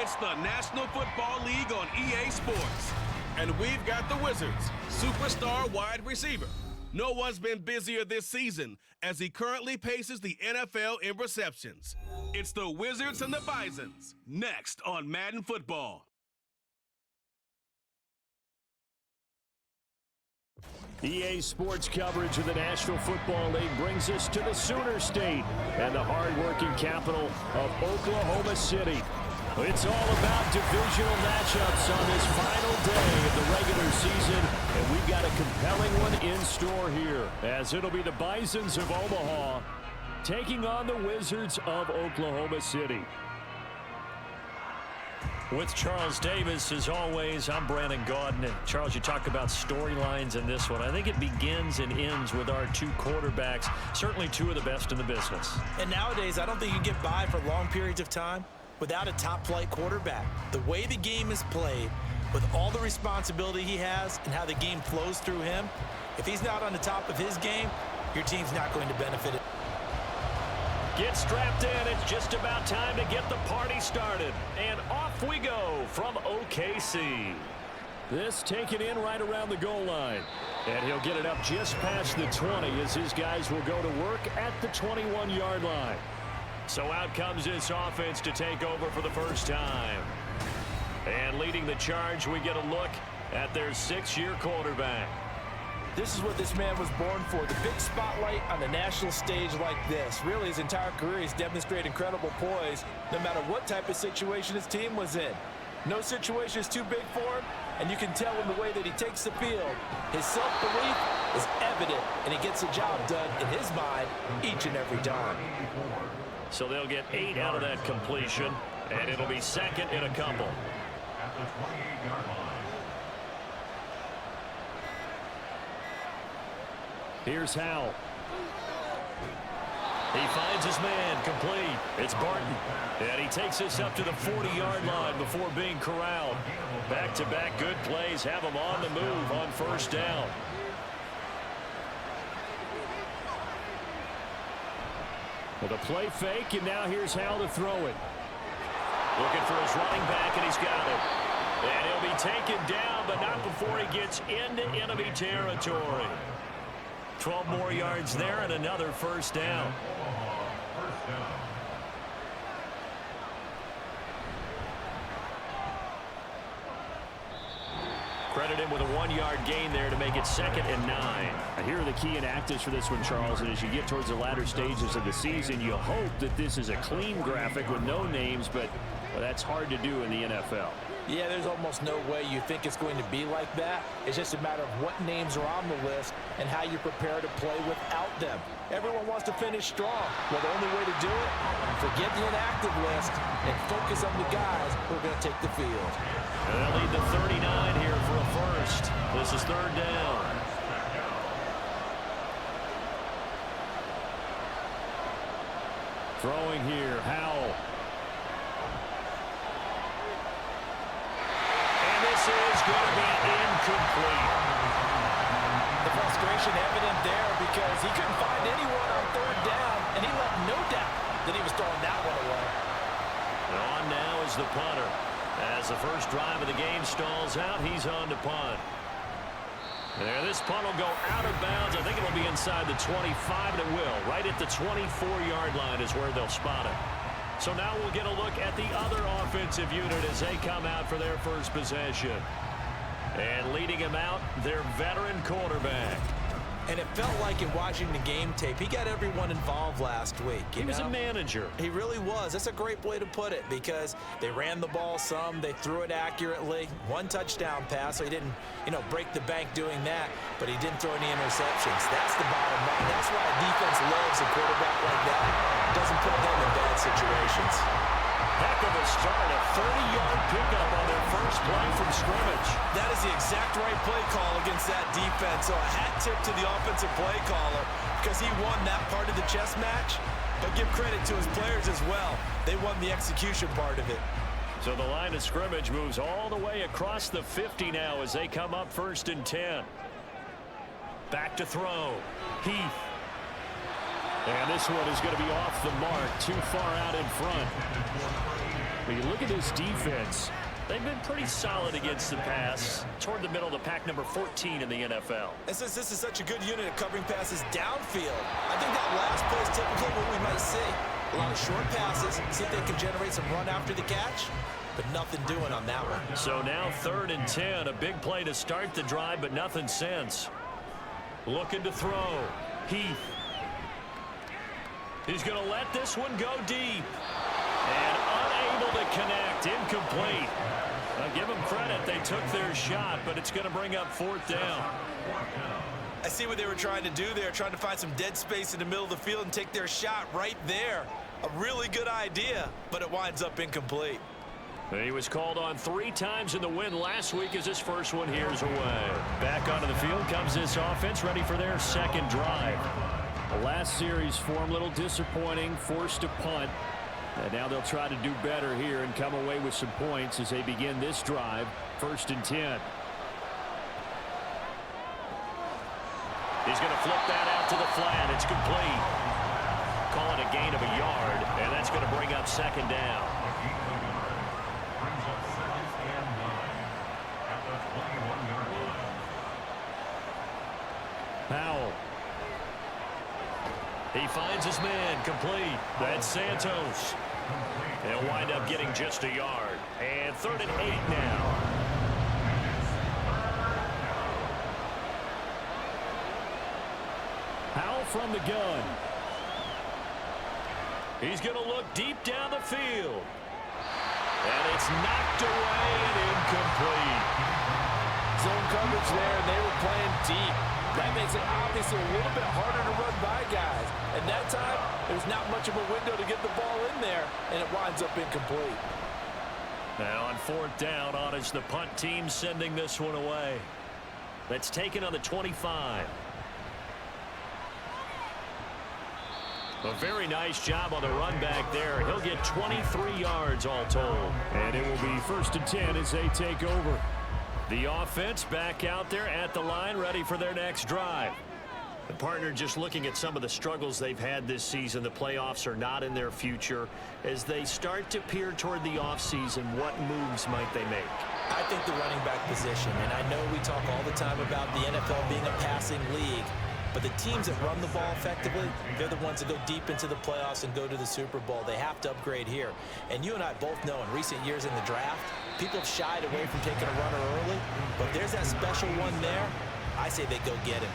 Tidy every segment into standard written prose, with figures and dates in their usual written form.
It's the National Football League on EA Sports. And we've got the Wizards' superstar wide receiver. No one's been busier this season as he currently paces the NFL in receptions. It's the Wizards and the Bisons, next on Madden Football. EA Sports coverage of the National Football League brings us to the Sooner State and the hard-working capital of Oklahoma City. It's all about divisional matchups on this final day of the regular season, and we've got a compelling one in store here, as it'll be the Bisons of Omaha taking on the Wizards of Oklahoma City. With Charles Davis, as always, I'm Brandon Gaudin. And Charles, you talk about storylines in this one. I think it begins and ends with our two quarterbacks, certainly two of the best in the business. And nowadays, I don't think you get by for long periods of time without a top-flight quarterback. The way the game is played, with all the responsibility he has and how the game flows through him, if he's not on the top of his game, your team's not going to benefit. Get strapped in. It's just about time to get the party started. And off we go from OKC. This taken in right around the goal line. And he'll get it up just past the 20 as his guys will go to work at the 21-yard line. So out comes this offense to take over for the first time. And leading the charge, we get a look at their 6-year quarterback. This is what this man was born for, the big spotlight on the national stage like this. Really, his entire career, he's demonstrated incredible poise, no matter what type of situation his team was in. No situation is too big for him, and you can tell in the way that he takes the field. His self-belief is evident, and he gets the job done in his mind each and every time. So they'll get 8 out of that completion, and it'll be second in a couple. At the 28-yard line. Here's Howell. He finds his man, complete. It's Barton. And he takes us up to the 40-yard line before being corralled. Back-to-back good plays have him on the move on first down. With a play fake, and now here's Howell to throw it. Looking for his running back, and he's got it. And he'll be taken down, but not before he gets into enemy territory. 12 more yards there and another first down. Credit him with a 1-yard gain there to make it 2nd and 9. Here are the key inactives for this one, Charles. And as you get towards the latter stages of the season, you hope that this is a clean graphic with no names, but well, that's hard to do in the NFL. Yeah, there's almost no way you think it's going to be like that. It's just a matter of what names are on the list and how you prepare to play without them. Everyone wants to finish strong. Well, the only way to do it, forget the inactive list and focus on the guys who are going to take the field. And they'll lead the 39 here for a first. This is 3rd down. Throwing here, Howell. Is going to be incomplete. The frustration evident there because he couldn't find anyone on 3rd down, and he left no doubt that he was throwing that one away. On now is the punter. As the first drive of the game stalls out, he's on to punt. There, this punt will go out of bounds. I think it'll be inside the 25, and it will. Right at the 24-yard line is where they'll spot it. So now we'll get a look at the other offensive unit as they come out for their first possession. And leading him out, their veteran quarterback. And it felt like in watching the game tape, he got everyone involved last week. He was a manager. He really was. That's a great way to put it because they ran the ball some, they threw it accurately. 1 touchdown pass, so he didn't, break the bank doing that, but he didn't throw any interceptions. That's the bottom line. That's why a defense loves a quarterback like that. Doesn't put them in bad situations. Heck of a start, a 30-yard pickup on their first play from scrimmage. That is the exact right play call against that defense. So a hat tip to the offensive play caller because he won that part of the chess match. But give credit to his players as well. They won the execution part of it. So the line of scrimmage moves all the way across the 50 now as they come up 1st and 10. Back to throw. Heath. And this one is going to be off the mark, too far out in front. When you look at this defense, They've been pretty solid against the pass, toward the middle of the pack, number 14 in the NFL. And since this is such a good unit at covering passes downfield, I think that last play is typically what we might see. A lot of short passes, see if they can generate some run after the catch, but nothing doing on that one. So now 3rd and 10, a big play to start the drive, but nothing since. Looking to throw. Heath. He's going to let this one go deep. And unable to connect, incomplete. I'll give them credit, they took their shot, but it's going to bring up 4th down. I see what they were trying to do there, trying to find some dead space in the middle of the field and take their shot right there. A really good idea, but it winds up incomplete. He was called on 3 times in the win last week as his first one here's away. Back onto the field comes this offense, ready for their 2nd drive. The last series form a little disappointing, forced to punt. And now they'll try to do better here and come away with some points as they begin this drive. 1st and 10. He's going to flip that out to the flat. It's complete. Call it a gain of a yard, and that's going to bring up 2nd down. Brings up 2nd and 9 at the 21-yard line. Powell. He finds his man, complete. That's Santos. They'll wind up getting just a yard. And 3rd and 8 now. Powell from the gun. He's going to look deep down the field. And it's knocked away and incomplete. Zone coverage there, and they were playing deep. That makes it obviously a little bit harder to run by guys. And that time, there's not much of a window to get the ball in there, and it winds up incomplete. Now on 4th down, on is the punt team sending this one away. That's taken on the 25. A very nice job on the run back there. He'll get 23 yards all told. And it will be 1st and 10 as they take over. The offense back out there at the line, ready for their next drive. The partner just looking at some of the struggles they've had this season. The playoffs are not in their future. As they start to peer toward the offseason, what moves might they make? I think the running back position, and I know we talk all the time about the NFL being a passing league, but the teams that run the ball effectively, they're the ones that go deep into the playoffs and go to the Super Bowl. They have to upgrade here. And you and I both know in recent years in the draft, people have shied away from taking a runner early, but there's that special one there. I say they go get him.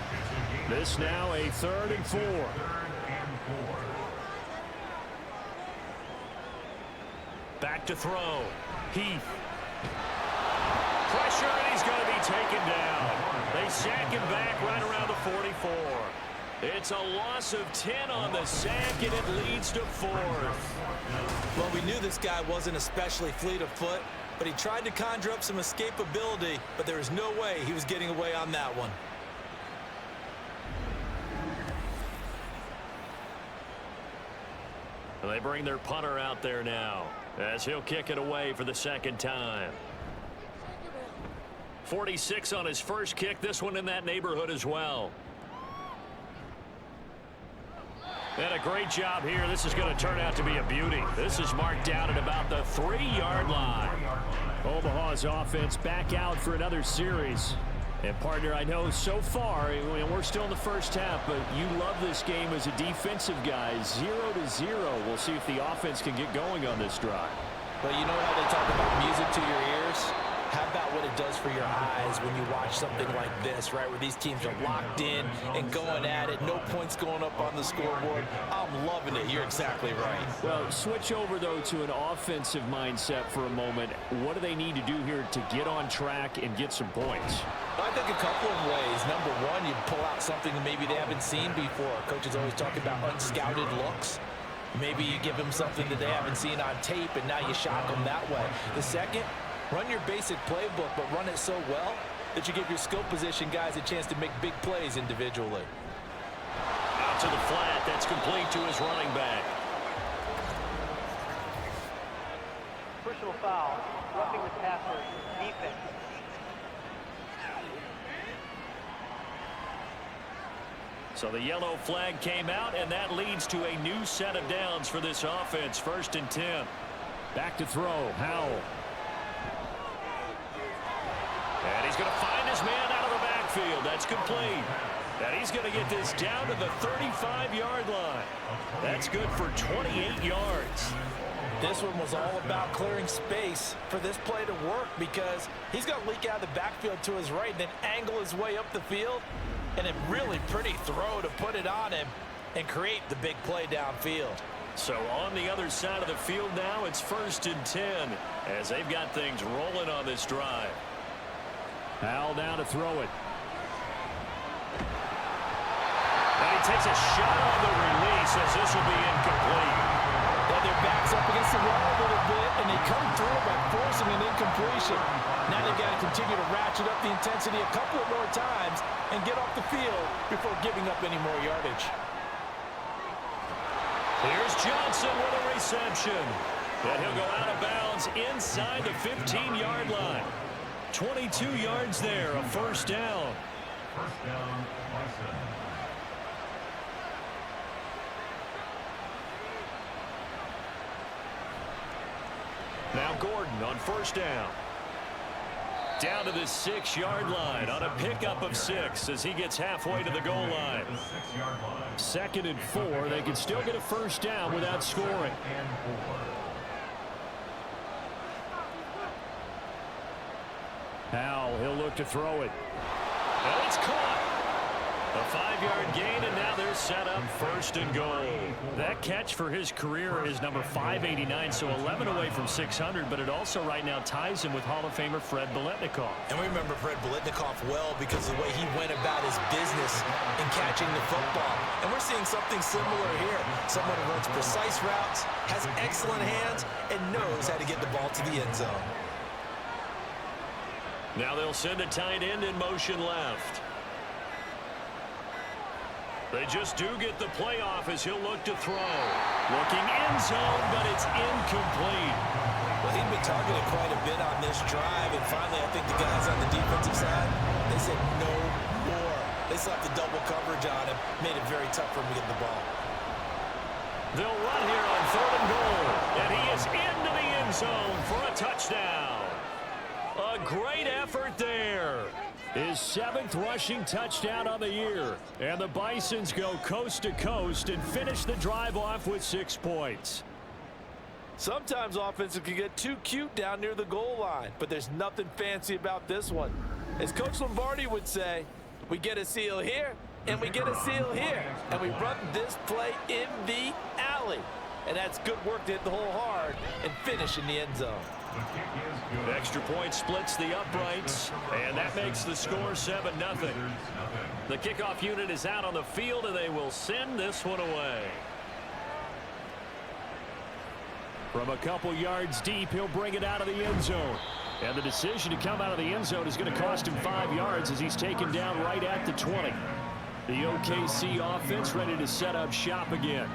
This now a 3rd and 4. Back to throw. Heath. Pressure, and he's going to be taken down. They sack him back right around the 44. It's a loss of 10 on the sack, and it leads to 4th. Well, we knew this guy wasn't especially fleet of foot, but he tried to conjure up some escapability, but there was no way he was getting away on that one. And they bring their punter out there now as he'll kick it away for the 2nd time. 46 on his first kick, this one in that neighborhood as well. And a great job here. This is going to turn out to be a beauty. This is marked out at about the 3-yard line. Omaha's offense back out for another series. And partner, I know so far, we're still in the first half, but you love this game as a defensive guy. 0-0. We'll see if the offense can get going on this drive. Well, you know how they talk about music to your ears? How about what it does for your eyes when you watch something like this, right, where these teams are locked in and going at it, no points going up on the scoreboard? I'm loving it. You're exactly right. Well, switch over, though, to an offensive mindset for a moment. What do they need to do here to get on track and get some points? I think a couple of ways. Number one, you pull out something that maybe they haven't seen before. Coaches always talk about unscouted looks. Maybe you give them something that they haven't seen on tape, and now you shock them that way. The second, run your basic playbook, but run it so well that you give your skill position guys a chance to make big plays individually. Out to the flat. That's complete to his running back. Personal foul, roughing the passer, defense. So the yellow flag came out, and that leads to a new set of downs for this offense. 1st and 10. Back to throw, Howell. And he's going to find his man out of the backfield. That's complete. And he's going to get this down to the 35-yard line. That's good for 28 yards. This one was all about clearing space for this play to work because he's going to leak out of the backfield to his right and then angle his way up the field. And a really pretty throw to put it on him and create the big play downfield. So on the other side of the field now, it's 1st and 10 as they've got things rolling on this drive. Howell down to throw it. And he takes a shot on the release as this will be incomplete. And their backs up against the wall a little bit, and they come through by forcing an incompletion. Now they've got to continue to ratchet up the intensity a couple of more times and get off the field before giving up any more yardage. Here's Johnson with a reception. And he'll go out of bounds inside the 15-yard line. 22 yards there, a 1st down. First down, Bison. Now Gordon on 1st down. Down to the 6-yard line on a pickup of 6 as he gets halfway to the goal line. 6-yard line. 2nd and 4. They can still get a 1st down without scoring. And 4. Howell, he'll look to throw it. And it's caught. A 5-yard gain, and now they're set up 1st and goal. That catch for his career is number 589, so 11 away from 600, but it also right now ties him with Hall of Famer Fred Biletnikoff. And we remember Fred Biletnikoff well because of the way he went about his business in catching the football. And we're seeing something similar here. Someone who runs precise routes, has excellent hands, and knows how to get the ball to the end zone. Now they'll send a tight end in motion left. They just do get the play off as he'll look to throw. Looking end zone, but it's incomplete. Well, he'd been targeted quite a bit on this drive, and finally I think the guys on the defensive side, they said no more. They slapped the double coverage on him, made it very tough for him to get the ball. They'll run here on 3rd and goal, and he is into the end zone for a touchdown. A great effort there. His 7th rushing touchdown on the year. And the Bisons go coast to coast and finish the drive off with 6 points. Sometimes offenses can get too cute down near the goal line, but there's nothing fancy about this one. As Coach Lombardi would say, we get a seal here, and we get a seal here, and we run this play in the alley. And that's good work to hit the hole hard and finish in the end zone. The extra point splits the uprights, and that makes the score 7-0. The kickoff unit is out on the field, and they will send this one away. From a couple yards deep, he'll bring it out of the end zone. And the decision to come out of the end zone is going to cost him 5 yards as he's taken down right at the 20. The OKC offense ready to set up shop again.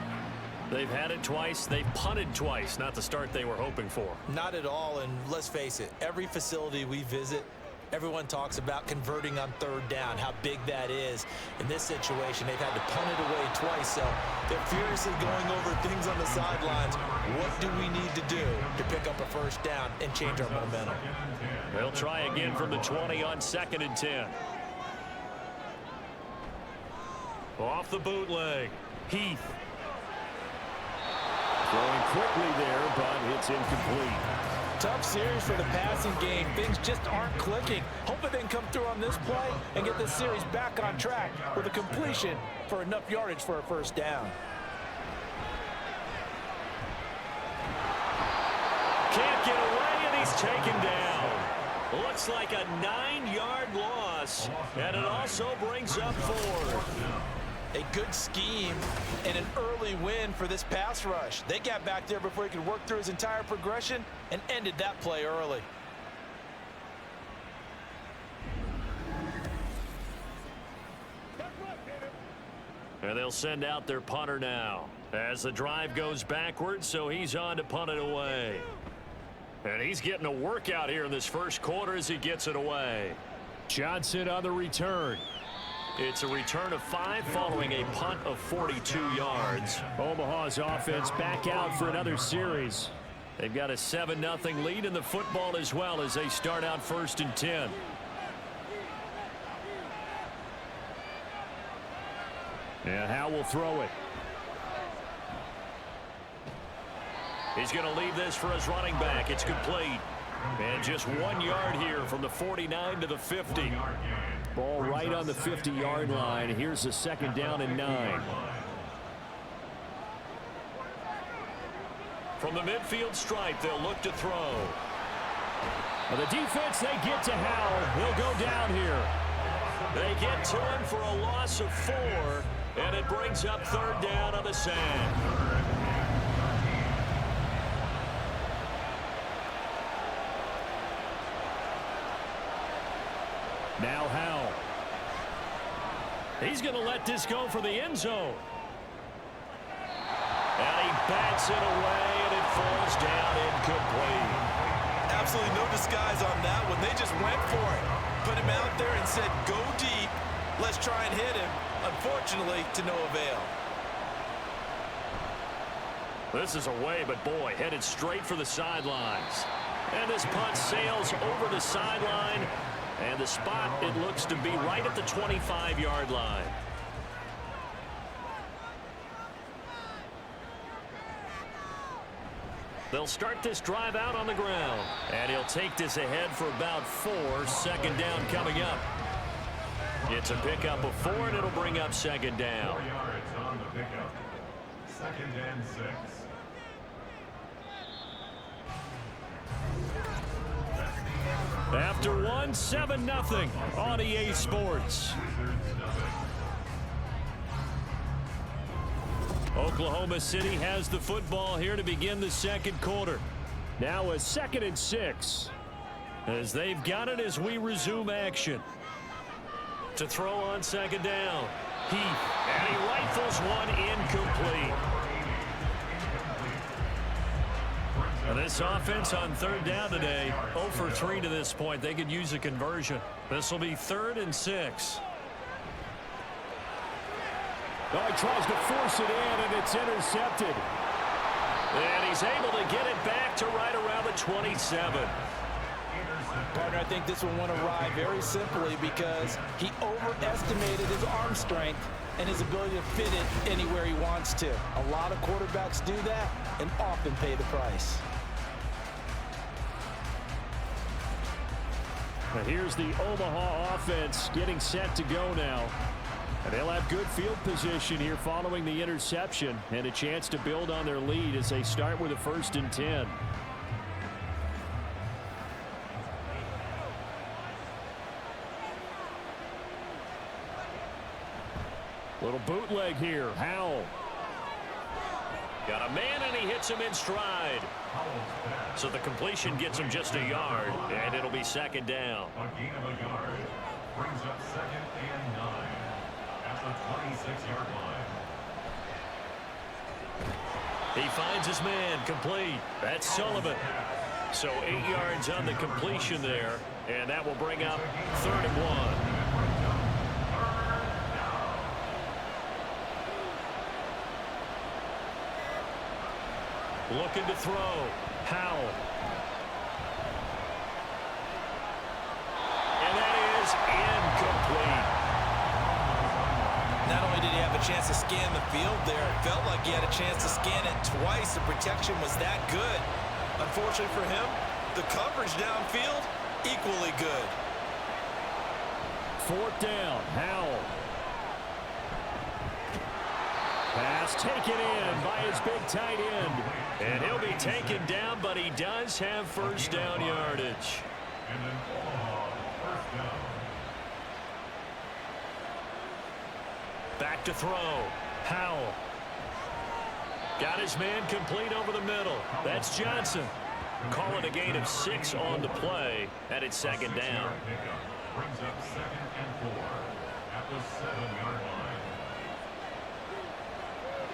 They've had it twice. They've punted twice. Not the start they were hoping for. Not at all, and let's face it, every facility we visit, everyone talks about converting on 3rd down, how big that is. In this situation, they've had to punt it away twice, so they're furiously going over things on the sidelines. What do we need to do to pick up a 1st down and change our momentum? They'll try again from the 20 on 2nd and 10. Off the bootleg, Heath. Throwing quickly there, but it's incomplete. Tough series for the passing game. Things just aren't clicking. Hoping they can come through on this play and get this series back on track with a completion for enough yardage for a 1st down. Can't get away, and he's taken down. Looks like a 9-yard loss, and it also brings up 4. A good scheme and an early win for this pass rush. They got back there before he could work through his entire progression and ended that play early. And they'll send out their punter now as the drive goes backwards, so he's on to punt it away. And he's getting a workout here in this 1st quarter as he gets it away. Johnson on the return. It's a return of 5 following a punt of 42 yards. Omaha's offense back out for another series. They've got a 7-0 lead in the football as well as they start out 1st and 10. And Howe will throw it. He's going to leave this for his running back. It's complete. And just 1 yard here from the 49 to the 50. Ball right on the 50-yard line. Here's a 2nd down and 9. From the midfield stripe, they'll look to throw. Well, the defense, they get to Howe. He'll go down here. They get to him for a loss of 4, and it brings up 3rd down on the sand. Now Howe. He's going to let this go for the end zone. And he bats it away, and it falls down incomplete. Absolutely no disguise on that one. They just went for it. Put him out there and said, go deep. Let's try and hit him. Unfortunately, to no avail. This is away, but boy, headed straight for the sidelines. And this punt sails over the sideline. And the spot, it looks to be right at the 25-yard line. They'll start this drive out on the ground. And he'll take this ahead for about 4. 2nd down coming up. It's a pickup of 4, and it'll bring up 2nd down. 4 yards on the pickup. 2nd and 6. After 1, 7-0 on EA Sports. Oklahoma City has the football here to begin the 2nd quarter. Now a 2nd and 6. As they've got it as we resume action. To throw on 2nd down. And he rifles one incomplete. And this offense on 3rd down today, 0 for 3 to this point. They could use a conversion. This will be 3rd and 6. Oh, he tries to force it in, and it's intercepted. And he's able to get it back to right around the 27. Partner, I think this one went awry very simply because he overestimated his arm strength and his ability to fit it anywhere he wants to. A lot of quarterbacks do that and often pay the price. Now here's the Omaha offense getting set to go now. And they'll have good field position here following the interception and a chance to build on their lead as they start with a 1st and 10. Little bootleg here. Howell. Got a man, and he hits him in stride. So the completion gets him just a yard, and it'll be 2nd down. A gain of a yard brings up 2nd and 9 at the 26-yard line. He finds his man, complete. That's Sullivan. So 8 yards on the completion there, and that will bring up 3rd and 1. Looking to throw. Howell. And that is incomplete. Not only did he have a chance to scan the field there, it felt like he had a chance to scan it twice. The protection was that good. Unfortunately for him, the coverage downfield, equally good. 4th down. Howell. Pass taken in by his big tight end. And he'll be taken down, but he does have 1st down yardage. And then Omaha, 1st down. Back to throw. Howell. Got his man complete over the middle. That's Johnson. Call it a gain of 6 on the play, and it's 2nd down. Brings up 2nd and 4 at the 7-yard line.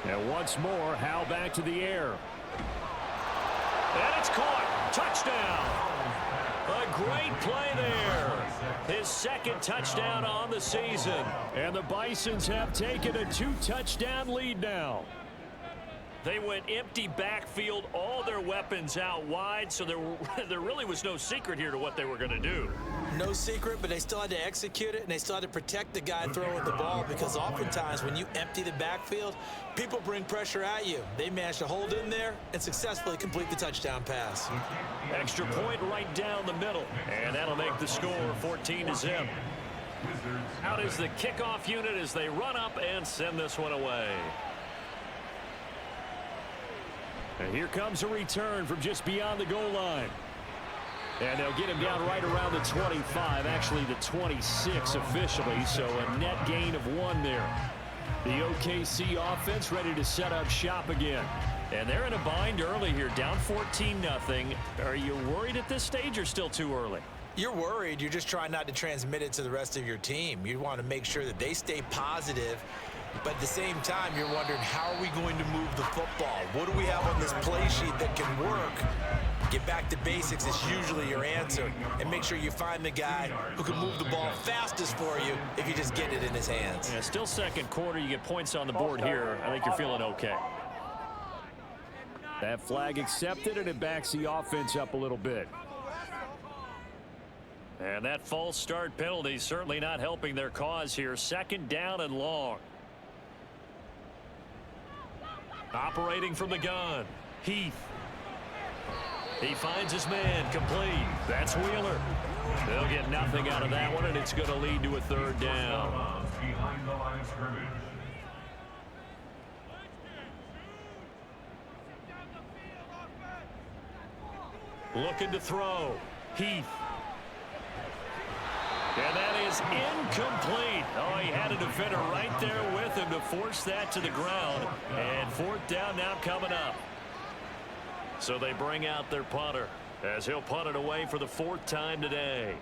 And once more, Howe back to the air. And it's caught. Touchdown. A great play there. His 2nd touchdown on the season. And the Bisons have taken a 2-touchdown lead now. They went empty backfield, all their weapons out wide, so there really was no secret here to what they were going to do. No secret, but they still had to execute it, and they still had to protect the guy throwing the ball, because oftentimes when you empty the backfield, people bring pressure at you. They managed to hold in there and successfully complete the touchdown pass. Extra point right down the middle, and that'll make the score 14-0. Out is the kickoff unit as they run up and send this one away. And here comes a return from just beyond the goal line. And they'll get him down right around the 25, actually the 26 officially, so a net gain of 1 there. The OKC offense ready to set up shop again. And they're in a bind early here, down 14-0. Are you worried at this stage or still too early? You're worried. You're just trying not to transmit it to the rest of your team. You want to make sure that they stay positive. But at the same time, you're wondering, how are we going to move the football? What do we have on this play sheet that can work? Get back to basics is usually your answer. And make sure you find the guy who can move the ball fastest for you if you just get it in his hands. Yeah, still second quarter. You get points on the board here. I think you're feeling okay. That flag accepted, and it backs the offense up a little bit. And that false start penalty certainly not helping their cause here. Second down and long. Operating from the gun, Heath. He finds his man, complete. That's Wheeler. They'll get nothing out of that one, and it's going to lead to a third down. Behind the line of scrimmage. Looking to throw, Heath. And that is incomplete. Oh, he had a defender right there with him to force that to the ground. And fourth down now coming up. So they bring out their punter as he'll punt it away for the 4th time today.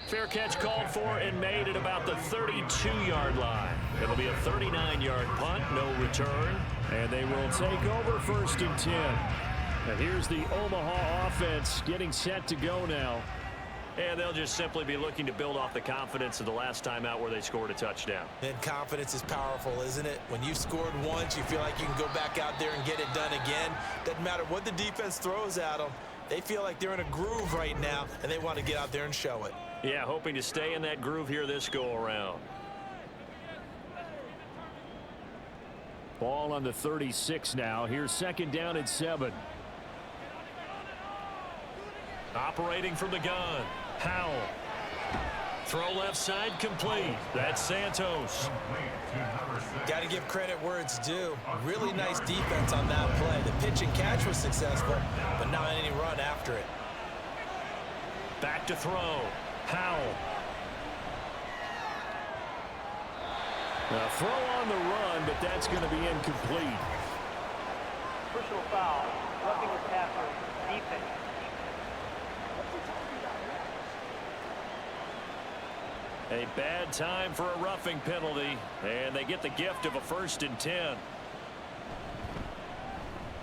Fair catch called for and made at about the 32-yard line. It'll be a 39-yard punt, no return. And they will take over 1st and 10. And here's the Omaha offense getting set to go now. And they'll just simply be looking to build off the confidence of the last time out where they scored a touchdown. And confidence is powerful, isn't it? When you've scored once, you feel like you can go back out there and get it done again. Doesn't matter what the defense throws at them. They feel like they're in a groove right now, and they want to get out there and show it. Yeah, hoping to stay in that groove here this go-around. Ball on the 36 now. Here's 2nd down and 7. Operating from the gun, Howell. Throw left side complete. That's Santos. Got to give credit where it's due. Really nice defense on that play. The pitch and catch was successful, but not any run after it. Back to throw, Howell. A throw on the run, but that's going to be incomplete. Personal foul, roughing the passer, defense. A bad time for a roughing penalty, and they get the gift of a 1st and 10.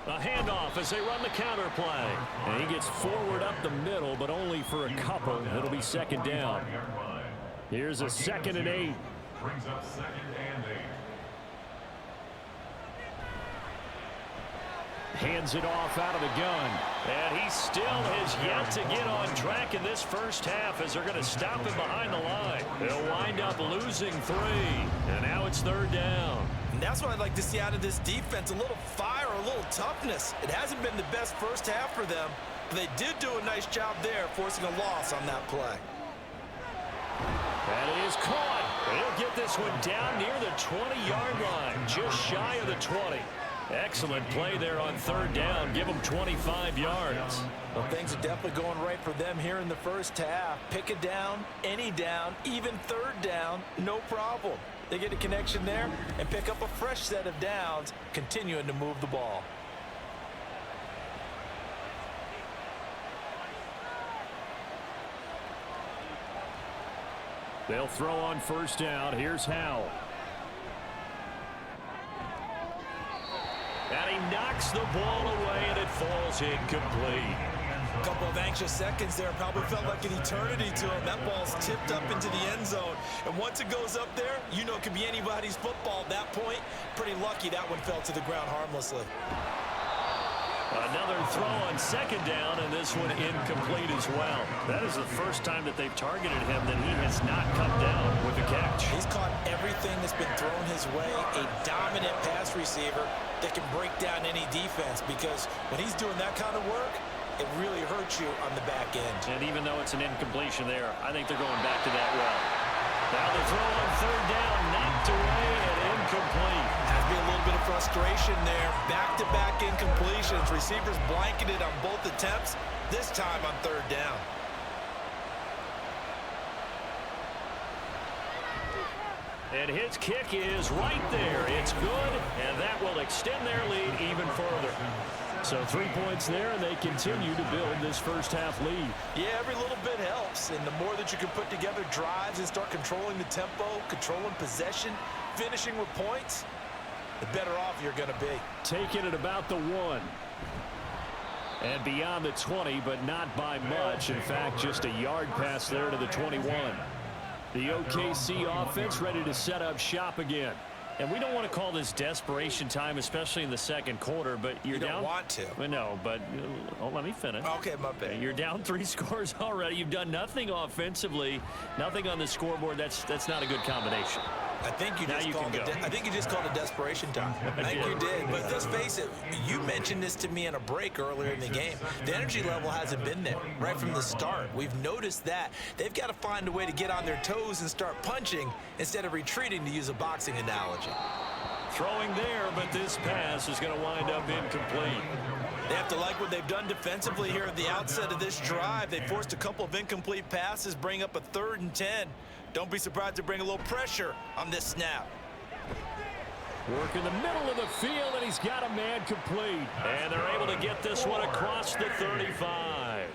A handoff as they run the counter play. And he gets forward up the middle, but only for a couple. It'll be 2nd down. Here's a 2nd and 8. Brings up 2nd and 8. Hands it off out of the gun. And he still has yet to get on track in this first half as they're going to stop him behind the line. They'll wind up losing 3. And now it's 3rd down. And that's what I'd like to see out of this defense, a little fire, a little toughness. It hasn't been the best first half for them, but they did do a nice job there forcing a loss on that play. That is caught. He'll get this one down near the 20-yard line, just shy of the 20. Excellent play there on 3rd down. Give them 25 yards. Well, things are definitely going right for them here in the first half. Pick a down, any down, even 3rd down, no problem. They get a connection there and pick up a fresh set of downs, continuing to move the ball. They'll throw on 1st down. Here's Howell. And he knocks the ball away, and it falls incomplete. A couple of anxious seconds there. Probably felt like an eternity to him. That ball's tipped up into the end zone. And once it goes up there, you know it could be anybody's football at that point. Pretty lucky that one fell to the ground harmlessly. Another throw on second down, and this one incomplete as well. That is the first time that they've targeted him that he has not come down with a catch. He's caught everything that's been thrown his way. A dominant pass receiver that can break down any defense, because when he's doing that kind of work, it really hurts you on the back end. And even though it's an incompletion there, I think they're going back to that well. Now the throw on third down, knocked away and incomplete. Has to be a little bit of frustration there. Back-to-back incompletions. Receivers blanketed on both attempts, this time on third down. And his kick is right there. It's good, and that will extend their lead even further. So 3 points there, and they continue to build this first half lead. Yeah, every little bit helps, and the more that you can put together drives and start controlling the tempo, controlling possession, finishing with points, the better off you're going to be. Taking it about the 1. And beyond the 20, but not by much. In fact, just a yard pass there to the 21. The OKC offense ready to set up shop again. And we don't want to call this desperation time, especially in the second quarter, but you're down. You don't want to. Well, no, but let me finish. Okay, my bad. You're down 3 scores already. You've done nothing offensively, nothing on the scoreboard. That's not a good combination. I think you just called it desperation time. I think you did. But let's face it, you mentioned this to me in a break earlier in the game. The energy level hasn't been there right from the start. We've noticed that. They've got to find a way to get on their toes and start punching instead of retreating, to use a boxing analogy. Throwing there, but this pass is going to wind up incomplete. They have to like what they've done defensively here at the outset of this drive. They forced a couple of incomplete passes, bring up a 3rd and 10. Don't be surprised to bring a little pressure on this snap. Work in the middle of the field, and he's got a man complete. And they're able to get this one across the 35.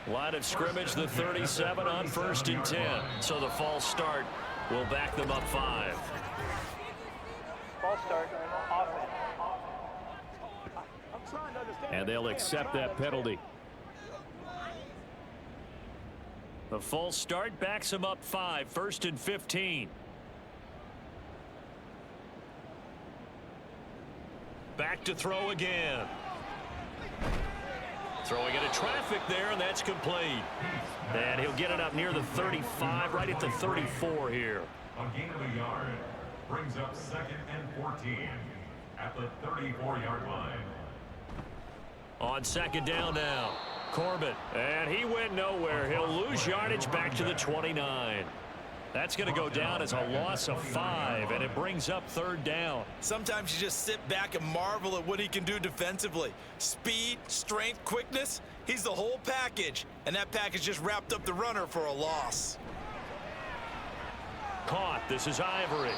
Line of scrimmage, the 37 on 1st and 10. So the false start will back them up 5. False start, offense. And they'll accept that penalty. The false start backs them up 5, 1st and 15. Back to throw again. Throwing into traffic there, and that's complete. And he'll get it up near the 35, right at the 34 here. A gain of a yard brings up 2nd and 14 at the 34-yard line. On second down now, Corbett, and he went nowhere. He'll lose yardage back to the 29. That's going to go down as a loss of 5, and it brings up 3rd down. Sometimes you just sit back and marvel at what he can do defensively. Speed, strength, quickness, he's the whole package, and that package just wrapped up the runner for a loss. Caught. This is Ivory.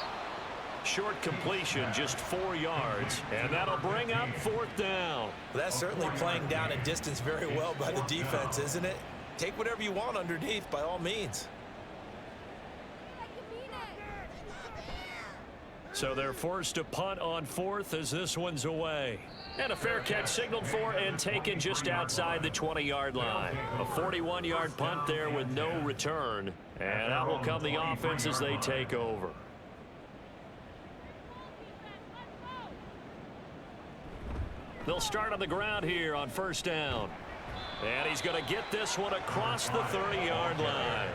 Short completion, just 4 yards, and that'll bring up 4th down. Well, that's certainly playing down a distance very well by the defense, isn't it? Take whatever you want underneath, by all means. So they're forced to punt on 4th as this one's away. And a fair catch signaled for and taken just outside the 20-yard line. A 41-yard punt there with no return. And out will come the offense as they take over. They'll start on the ground here on 1st down. And he's going to get this one across the 30-yard line.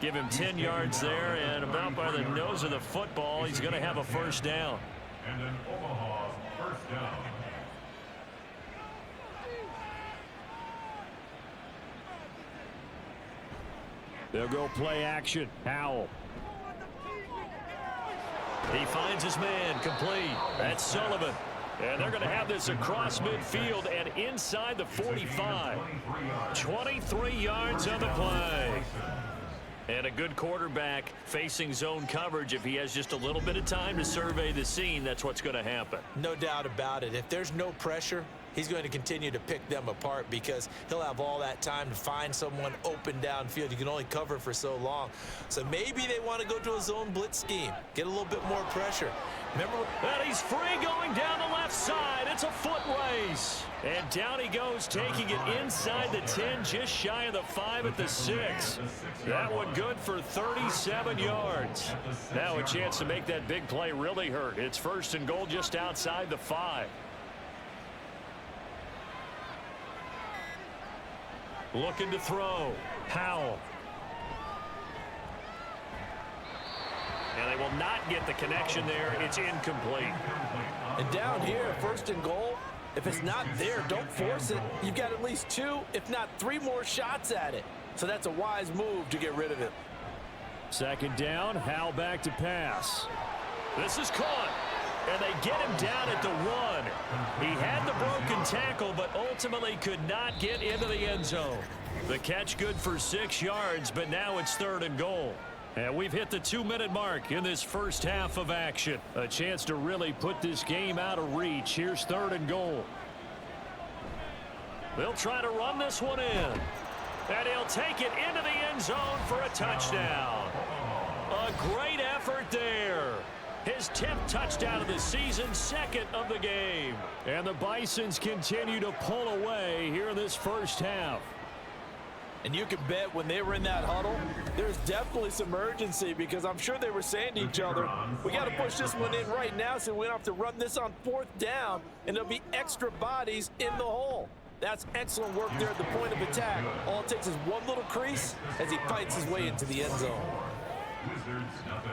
Give him 10 yards there, and about by the nose of the football, he's going to have a 1st down. And an Omaha 1st down. They'll go play action. Howell. He finds his man, complete. That's Sullivan. And they're going to have this across midfield and inside the 45. 23 yards on the play. And a good quarterback facing zone coverage. If he has just a little bit of time to survey the scene, that's what's going to happen. No doubt about it. If there's no pressure, he's going to continue to pick them apart because he'll have all that time to find someone open downfield. You can only cover for so long. So maybe they want to go to a zone blitz scheme, get a little bit more pressure. And he's free going down the left side. It's a foot race. And down he goes, taking it inside the 10, just shy of the 5 at the 6. That one good for 37 yards. Now a chance to make that big play really hurt. It's 1st and goal just outside the 5. Looking to throw. Powell. And they will not get the connection there. It's incomplete. And down here, 1st and goal, if it's not there, don't force it. You've got at least 2, if not 3 more shots at it. So that's a wise move to get rid of it. 2nd down, Howell back to pass. This is caught. And they get him down at the 1. He had the broken tackle, but ultimately could not get into the end zone. The catch good for 6 yards, but now it's 3rd and goal. And we've hit the 2-minute mark in this first half of action. A chance to really put this game out of reach. Here's 3rd and goal. They'll try to run this one in. And he'll take it into the end zone for a touchdown. A great effort there. His 10th touchdown of the season, 2nd of the game. And the Bisons continue to pull away here in this first half. And you can bet when they were in that huddle, there's definitely some urgency because I'm sure they were saying to each other, we got to push this one in right now so we don't have to run this on 4th down, and there'll be extra bodies in the hole. That's excellent work there at the point of attack. All it takes is one little crease as he fights his way into the end zone. Wizards nothing.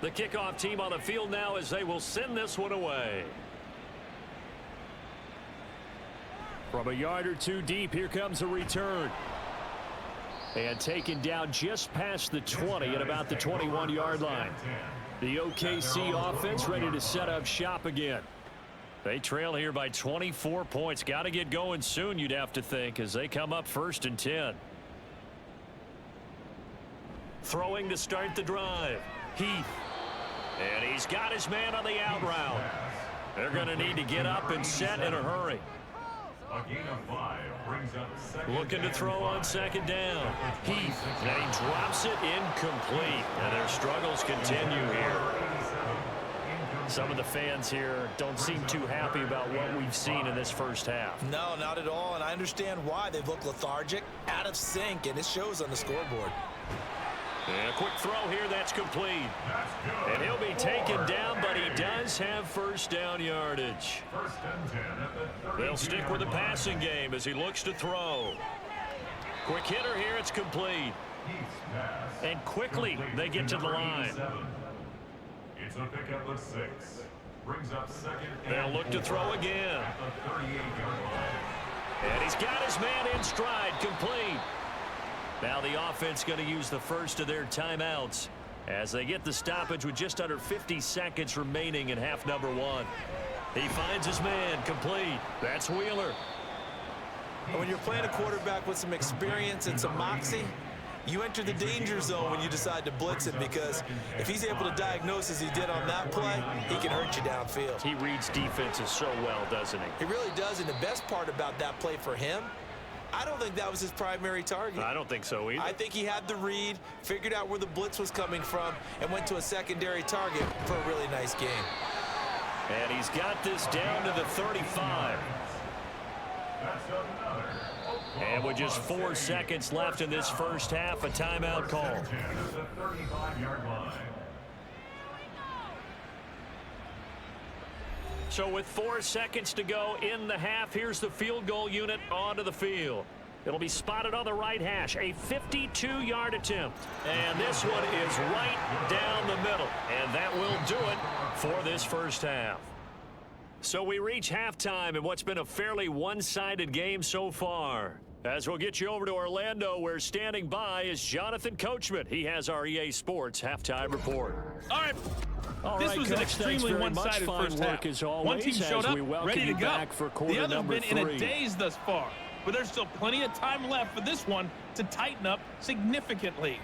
The kickoff team on the field now as they will send this one away. From a yard or 2 deep, here comes a return. And taken down just past the 20 at about the 21-yard line. The OKC offense ready to set up shop again. They trail here by 24 points. Got to get going soon, you'd have to think, as they come up 1st and 10. Throwing to start the drive. Heath. And he's got his man on the out route. They're going to need to get up and set in a hurry. A gain of 5 brings up 2nd. Looking to throw on 2nd down. Heath. And he drops it incomplete. And their struggles continue here. Some of the fans here don't seem too happy about what we've seen in this first half. No, not at all, and I understand why. They look lethargic, out of sync, and it shows on the scoreboard. And a quick throw here, that's complete. And he'll be taken down, but he does have 1st down yardage. 1st and 10 at the They'll stick with the passing game as he looks to throw. Quick hitter here, it's complete. And quickly they get to the line. It's a pickup of 6. Brings up 2nd. They'll look to throw again. At the 38-yard line. And he's got his man in stride, complete. Now the offense going to use the first of their timeouts as they get the stoppage with just under 50 seconds remaining in half number 1. He finds his man, complete. That's Wheeler. When you're playing a quarterback with some experience and some moxie, you enter the danger zone when you decide to blitz him, because if he's able to diagnose as he did on that play, he can hurt you downfield. He reads defenses so well, doesn't he? He really does, and the best part about that play for him, I don't think that was his primary target. I don't think so either. I think he had the read, figured out where the blitz was coming from, and went to a secondary target for a really nice game. And he's got this down to the 35. That's another. And with just 4 seconds left in this first half, a timeout call. 10 at the 35-yard line. So with 4 seconds to go in the half, here's the field goal unit onto the field. It'll be spotted on the right hash, a 52-yard attempt. And this one is right down the middle. And that will do it for this first half. So we reach halftime in what's been a fairly one-sided game so far. As we'll get you over to Orlando, where standing by is Jonathan Coachman. He has our EA Sports halftime report. All right, this was an extremely one-sided first half. One team showed up, ready to go. The other has been in a daze thus far, but there's still plenty of time left for this one to tighten up significantly.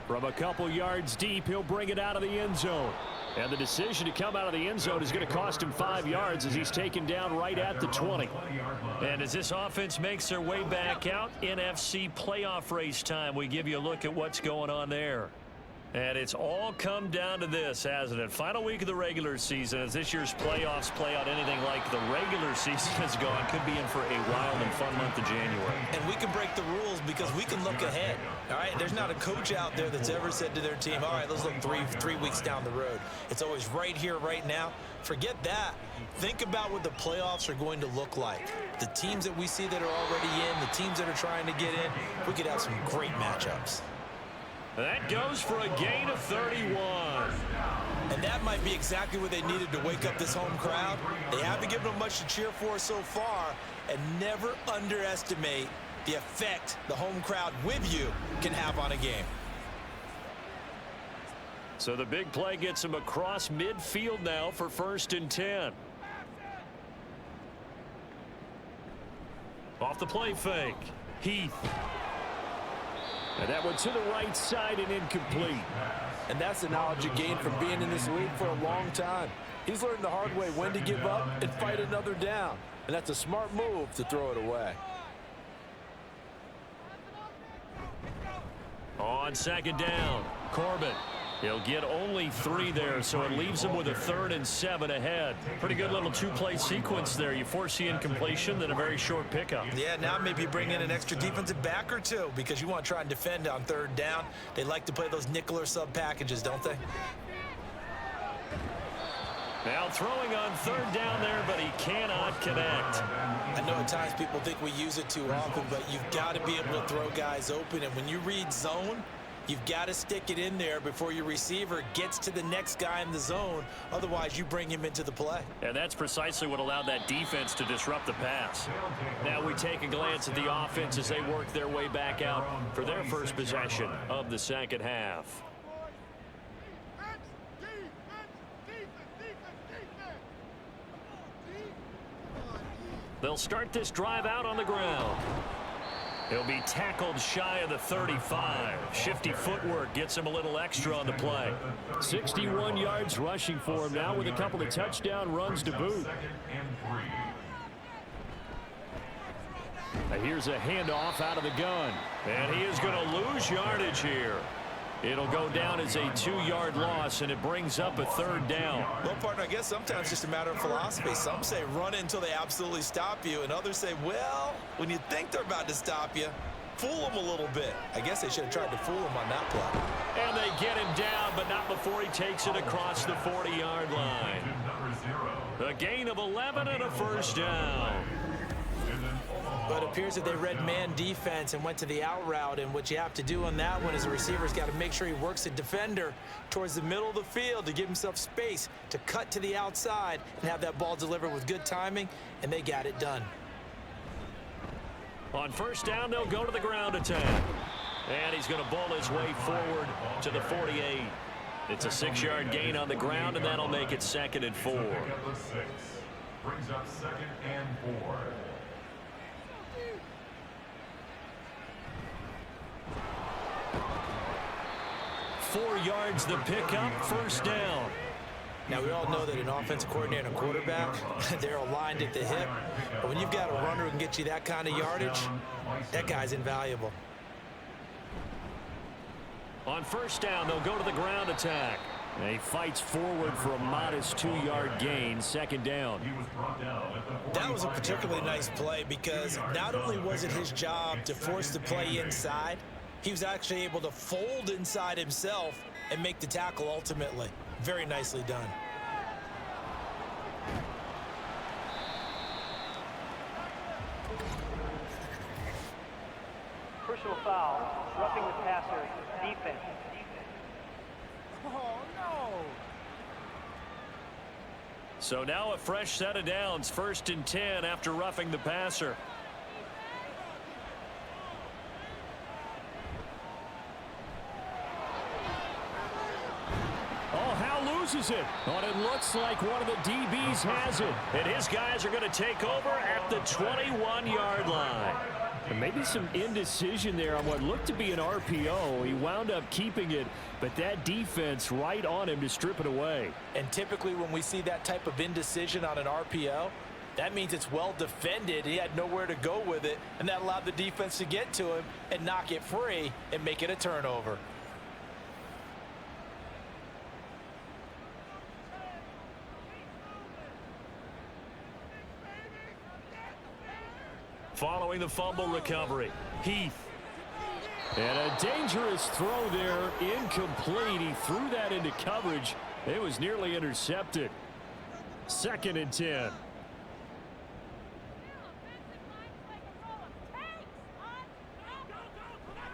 From a couple yards deep, he'll bring it out of the end zone. And the decision to come out of the end zone is going to cost him 5 yards as he's taken down right at the 20. And as this offense makes their way back out, NFC playoff race time, we give you a look at what's going on there. And it's all come down to this, hasn't it? Final week of the regular season. As this year's playoffs play out anything like the regular season has gone, could be in for a wild and fun month of January. And we can break the rules because we can look ahead. All right, there's not a coach out there that's ever said to their team, all right, let's look three weeks down the road. It's always right here, right now. Forget that. Think about what the playoffs are going to look like. The teams that we see that are already in, the teams that are trying to get in, we could have some great matchups. That goes for a gain of 31. And that might be exactly what they needed to wake up this home crowd. They haven't given them much to cheer for so far, and never underestimate the effect the home crowd with you can have on a game. So the big play gets him across midfield now for 1st and 10. Off the play fake. Heath. And that one to the right side and incomplete. And that's the knowledge you gain from being in this league for a long time. He's learned the hard way when to give up and fight another down. And that's a smart move to throw it away. On 2nd down, Corbett. He'll get only 3 there, so it leaves him with a 3rd and 7 ahead. Pretty good little 2-play sequence there. You force the incompletion, then a very short pickup. Yeah, now maybe bring in an extra defensive back or two because you want to try and defend on 3rd down. They like to play those nickel or sub packages, don't they? Now throwing on 3rd down there, but he cannot connect. I know at times people think we use it too often, but you've got to be able to throw guys open. And when you read zone, you've got to stick it in there before your receiver gets to the next guy in the zone. Otherwise, you bring him into the play. And that's precisely what allowed that defense to disrupt the pass. Now we take a glance at the offense as they work their way back out for their first possession of the 2nd half. They'll start this drive out on the ground. He'll be tackled shy of the 35. Shifty footwork gets him a little extra on the play. 61 yards rushing for him now with a couple of touchdown runs to boot. And here's a handoff out of the gun. And he is going to lose yardage here. It'll go down as a 2-yard loss, and it brings up a 3rd down. Well, partner, I guess sometimes it's just a matter of philosophy. Some say run it until they absolutely stop you, and others say, well, when you think they're about to stop you, fool them a little bit. I guess they should have tried to fool him on that play. And they get him down, but not before he takes it across the 40-yard line. A gain of 11 and a 1st down. But it appears that they read man defense and went to the out route, and what you have to do on that one is the receiver's got to make sure he works the defender towards the middle of the field to give himself space to cut to the outside and have that ball delivered with good timing, and they got it done. On 1st down, they'll go to the ground attack. And he's going to bowl his way forward to the 48. It's a 6-yard gain on the ground, and that'll make it 2nd and 4. Brings up 2nd and 4. Four yards the pickup, 1st down. Now, we all know that an offensive coordinator and a quarterback, they're aligned at the hip. But when you've got a runner who can get you that kind of yardage, that guy's invaluable. On 1st down, they'll go to the ground attack. And he fights forward for a modest 2-yard gain, 2nd down. That was a particularly nice play because not only was it his job to force the play inside, he was actually able to fold inside himself and make the tackle ultimately. Very nicely done. Personal foul, roughing the passer, defense. Oh, no. So now a fresh set of downs, 1st and 10 after roughing the passer. Loses it. But it looks like one of the DBs has it. And his guys are going to take over at the 21-yard line. And maybe some indecision there on what looked to be an RPO. He wound up keeping it, but that defense right on him to strip it away. And typically when we see that type of indecision on an RPO, that means it's well defended. He had nowhere to go with it, and that allowed the defense to get to him and knock it free and make it a turnover. Following the fumble recovery, Heath. And a dangerous throw there, incomplete. He threw that into coverage. It was nearly intercepted. 2nd and 10.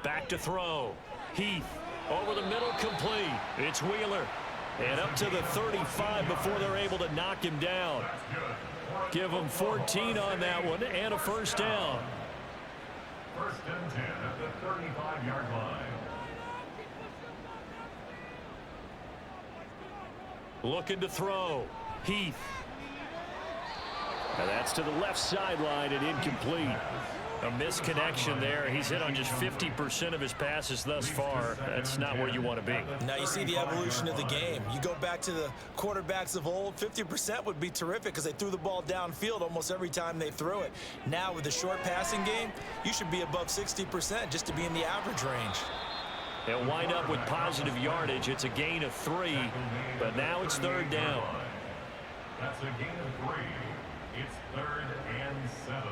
Back to throw. Heath over the middle, complete. It's Wheeler. And up to the 35 before they're able to knock him down. Give him 14 on that one and a first down. 1st and 10 at the 35-yard line. Looking to throw. Heath. And that's to the left sideline and incomplete. A misconnection there. He's hit on just 50% of his passes thus far. That's not where you want to be. Now you see the evolution of the game. You go back to the quarterbacks of old, 50% would be terrific because they threw the ball downfield almost every time they threw it. Now with the short passing game, you should be above 60% just to be in the average range. They'll wind up with positive yardage. It's a gain of 3, but now it's 3rd down. That's a gain of 3. It's 3rd and 7.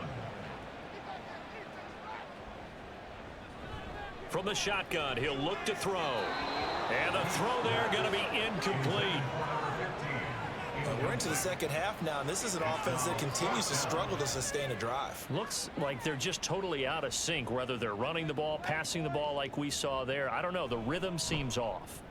From the shotgun, he'll look to throw. And the throw there going to be incomplete. We're into the second half now, and this is an offense that continues to struggle to sustain a drive. Looks like they're just totally out of sync, whether they're running the ball, passing the ball like we saw there. I don't know. The rhythm seems off.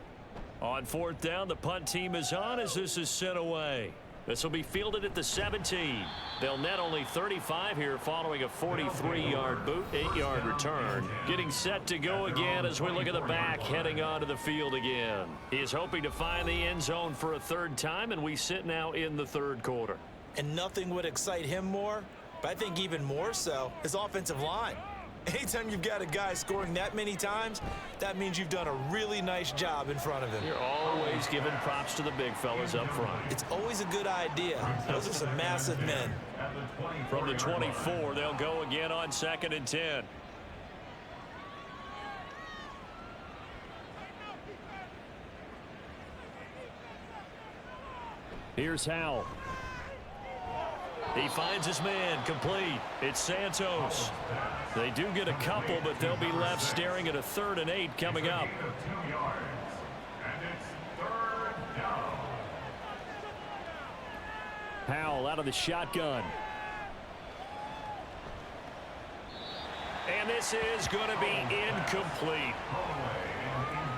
On 4th down, the punt team is on as this is sent away. This will be fielded at the 17. They'll net only 35 here following a 43-yard boot, 8-yard return. Getting set to go again as we look at the back heading onto the field again. He is hoping to find the end zone for a 3rd time, and we sit now in the 3rd quarter. And nothing would excite him more, but I think even more so, his offensive line. Anytime you've got a guy scoring that many times, that means you've done a really nice job in front of him. You're always giving props to the big fellas up front. It's always a good idea. Those are some massive men. From the 24, they'll go again on 2nd and 10. Here's Howell. He finds his man, complete. It's Santos. They do get a couple, but they'll be left staring at a 3rd and 8 coming up. 2 yards. And it's 3rd down. Howell out of the shotgun. And this is going to be incomplete.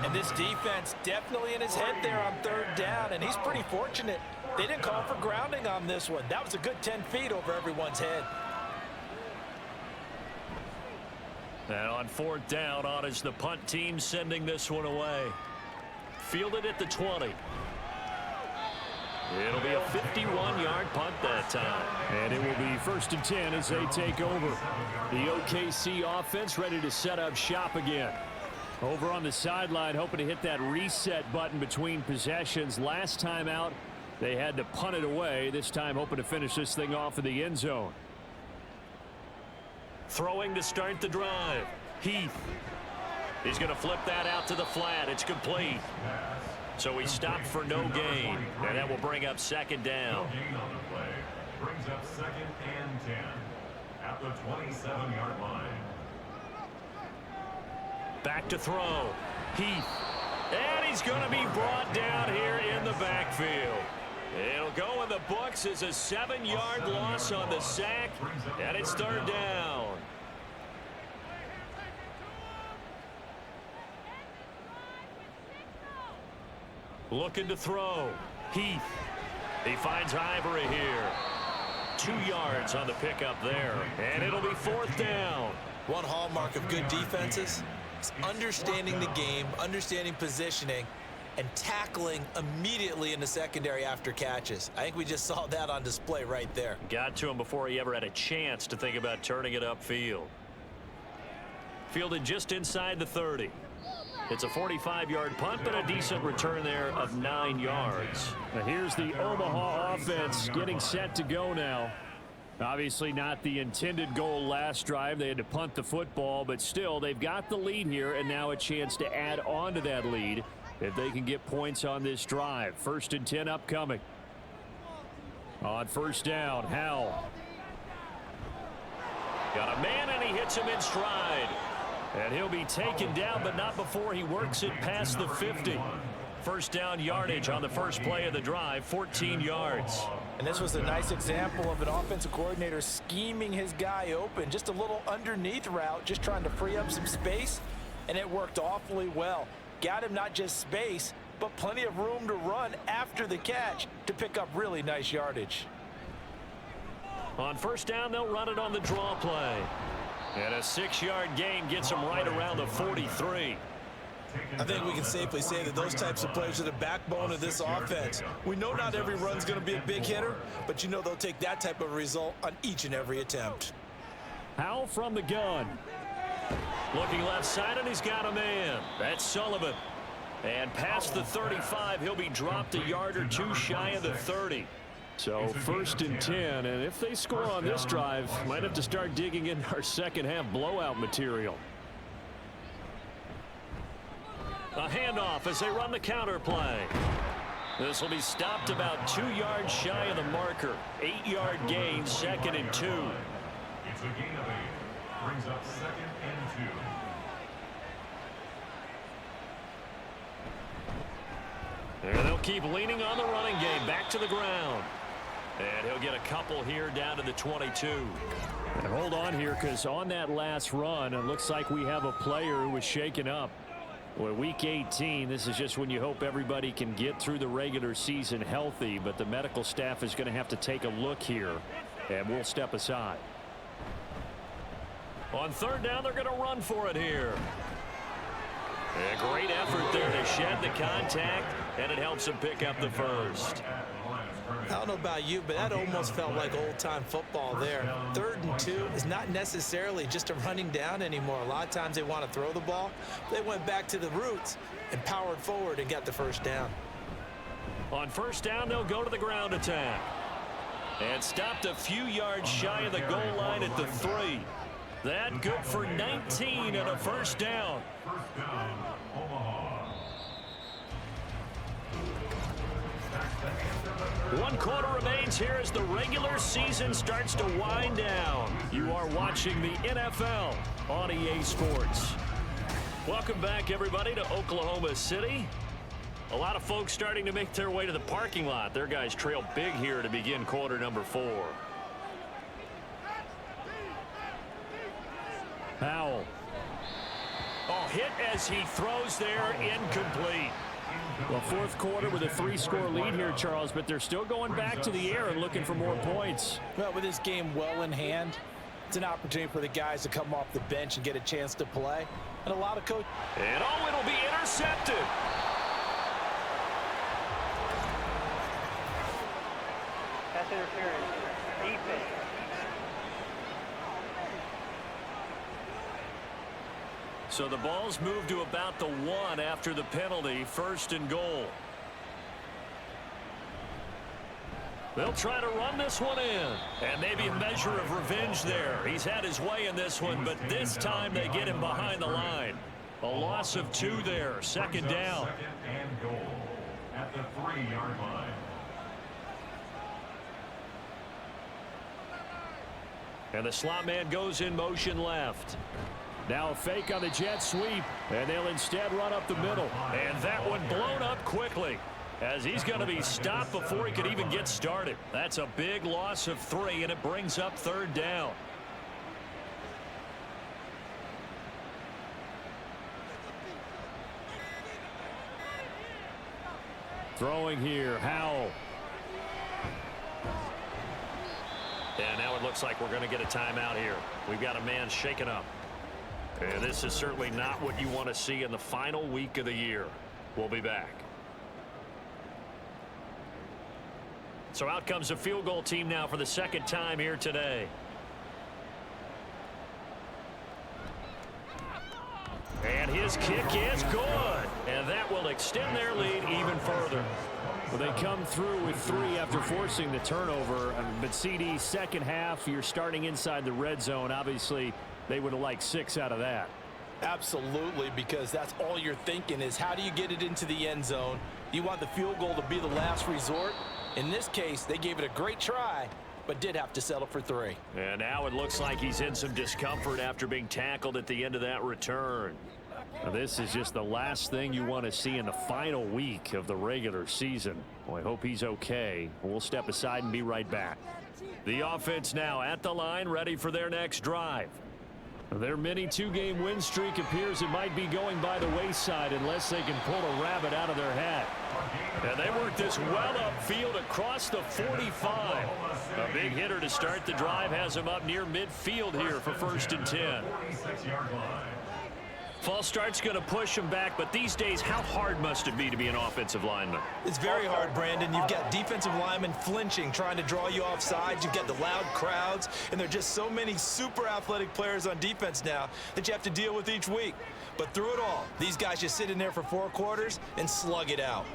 And this defense definitely in his head there on 3rd down, and he's pretty fortunate. They didn't call for grounding on this one. That was a good 10 feet over everyone's head. And on 4th down, on is the punt team sending this one away. Fielded at the 20. It'll be a 51-yard punt that time. And it will be 1st and 10 as they take over. The OKC offense ready to set up shop again. Over on the sideline, hoping to hit that reset button between possessions. Last time out, they had to punt it away. This time hoping to finish this thing off in the end zone. Throwing to start the drive. Heath. He's going to flip that out to the flat. It's complete. So he stopped for no gain. And that will bring up 2nd down. No gain on the play. Brings up 2nd and 10 at the 27-yard line. Back to throw. Heath. And he's going to be brought down here in the backfield. It'll go in the books as a 7-yard loss on the sack, and it's 3rd down. Looking to throw. Heath. He finds Ivory here. 2 yards on the pickup there, and it'll be 4th down. One hallmark of good defenses is understanding the game, understanding positioning, and tackling immediately in the secondary after catches. I think we just saw that on display right there. Got to him before he ever had a chance to think about turning it upfield. Fielded just inside the 30. It's a 45-yard punt, but a decent return there of 9 yards. Now here's the Omaha offense getting set to go now. Obviously not the intended goal last drive. They had to punt the football, but still they've got the lead here, and now a chance to add on to that lead if they can get points on this drive. 1st and 10 upcoming. On 1st down, Howell. Got a man, and he hits him in stride. And he'll be taken down, but not before he works it past the 50. 1st down yardage on the first play of the drive, 14 yards. And this was a nice example of an offensive coordinator scheming his guy open. Just a little underneath route, just trying to free up some space, and it worked awfully well. Got him not just space, but plenty of room to run after the catch to pick up really nice yardage. On 1st down, they'll run it on the draw play. And a 6-yard gain gets him right around the 43. I think we can safely say that those types of plays are the backbone of this offense. We know not every run's going to be a big hitter, but you know they'll take that type of result on each and every attempt. Howell from the gun. Looking left side, and he's got a man. That's Sullivan. And past the 35, he'll be dropped a yard or two shy of the 30. So 1st and 10, and if they score on this drive, might have to start digging in our second half blowout material. A handoff as they run the counter play. This will be stopped about 2 yards shy of the marker. 8-yard gain, 2nd and 2. It's a gain of 8. Brings up 2nd and 2. And they'll keep leaning on the running game. Back to the ground. And he'll get a couple here down to the 22. And hold on here, because on that last run, it looks like we have a player who was shaken up. Well, week 18, this is just when you hope everybody can get through the regular season healthy, but the medical staff is going to have to take a look here, and we'll step aside. On 3rd down, they're going to run for it here. A great effort there to shed the contact, and it helps him pick up the 1st. I don't know about you, but that almost felt like old-time football there. 3rd and 2 is not necessarily just a running down anymore. A lot of times they want to throw the ball. They went back to the roots and powered forward and got the 1st down. On 1st down, they'll go to the ground attack. And stopped a few yards shy of the goal line at the 3. That good for 19 and a 1st down. 1st down, Omaha. 1 quarter remains here as the regular season starts to wind down. You are watching the NFL on EA Sports. Welcome back, everybody, to Oklahoma City. A lot of folks starting to make their way to the parking lot. Their guys trail big here to begin quarter number 4. Howell. Oh, hit as he throws there, incomplete. Well, 4th quarter with a 3-score lead here, Charles, but they're still going back to the air and looking for more points. Well, with this game well in hand, it's an opportunity for the guys to come off the bench and get a chance to play. And a lot of coaches. And oh, it'll be intercepted. Pass interference. Defense. So the ball's moved to about the 1 after the penalty. 1st and goal. They'll try to run this one in. And maybe a measure of revenge there. He's had his way in this one, but this time they get him behind the line. A loss of 2 there. 2nd down. 2nd and goal at the 3-yard line. And the slot man goes in motion left. Now a fake on the jet sweep, and they'll instead run up the middle. And that one blown up quickly, as he's going to be stopped before he could even get started. That's a big loss of 3, and it brings up 3rd down. Throwing here, Howell. And now it looks like we're going to get a timeout here. We've got a man shaken up. And this is certainly not what you want to see in the final week of the year. We'll be back. So out comes a field goal team now for the 2nd time here today. And his kick is good. And that will extend their lead even further. Well, they come through with 3 after forcing the turnover. But CD, second half, you're starting inside the red zone. Obviously, they would have liked 6 out of that. Absolutely, because that's all you're thinking is how do you get it into the end zone? You want the field goal to be the last resort. In this case, they gave it a great try, but did have to settle for 3. And now it looks like he's in some discomfort after being tackled at the end of that return. Now, this is just the last thing you want to see in the final week of the regular season. Well, I hope he's okay. We'll step aside and be right back. The offense now at the line, ready for their next drive. Their mini 2-game win streak appears it might be going by the wayside unless they can pull a rabbit out of their hat. And they work this well upfield across the 45. A big hitter to start the drive has him up near midfield here for 1st and 10. False start's going to push him back, but these days, how hard must it be to be an offensive lineman? It's very hard, Brandon. You've got defensive linemen flinching, trying to draw you off sides. You've got the loud crowds, and there are just so many super athletic players on defense now that you have to deal with each week. But through it all, these guys just sit in there for 4 quarters and slug it out.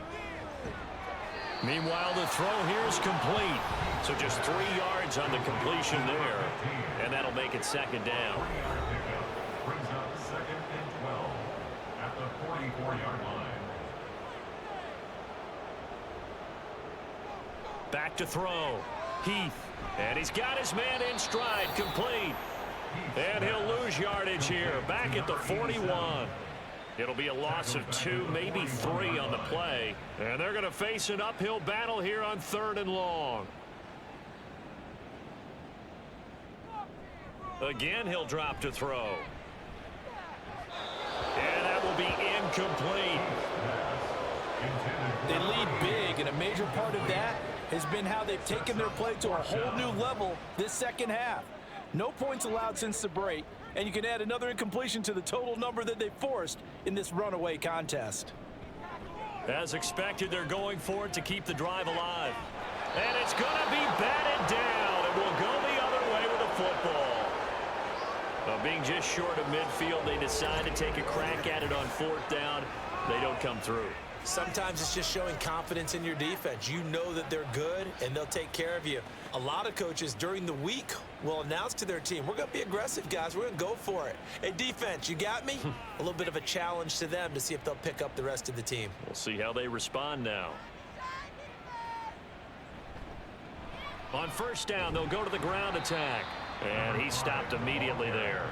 Meanwhile, the throw here is complete. So just 3 yards on the completion there, and that'll make it 2nd down. Brings up 2nd and 12 at the 44-yard line. Back to throw. Heath. And he's got his man in stride. Complete. And he'll lose yardage here. Back at the 41. It'll be a loss of 2, maybe 3 on the play. And they're going to face an uphill battle here on 3rd and long. Again, he'll drop to throw. And that will be incomplete. They lead big, and a major part of that has been how they've taken their play to a whole new level this second half. No points allowed since the break, and you can add another incompletion to the total number that they forced in this runaway contest. As expected, they're going for it to keep the drive alive. And it's going to be batted down, and we'll go the other way with the football. Being just short of midfield, they decide to take a crack at it on 4th down. They don't come through. Sometimes it's just showing confidence in your defense. You know that they're good, and they'll take care of you. A lot of coaches during the week will announce to their team, we're going to be aggressive, guys. We're going to go for it. Hey, defense, you got me? A little bit of a challenge to them to see if they'll pick up the rest of the team. We'll see how they respond now. On 1st down, they'll go to the ground attack. And he stopped immediately there.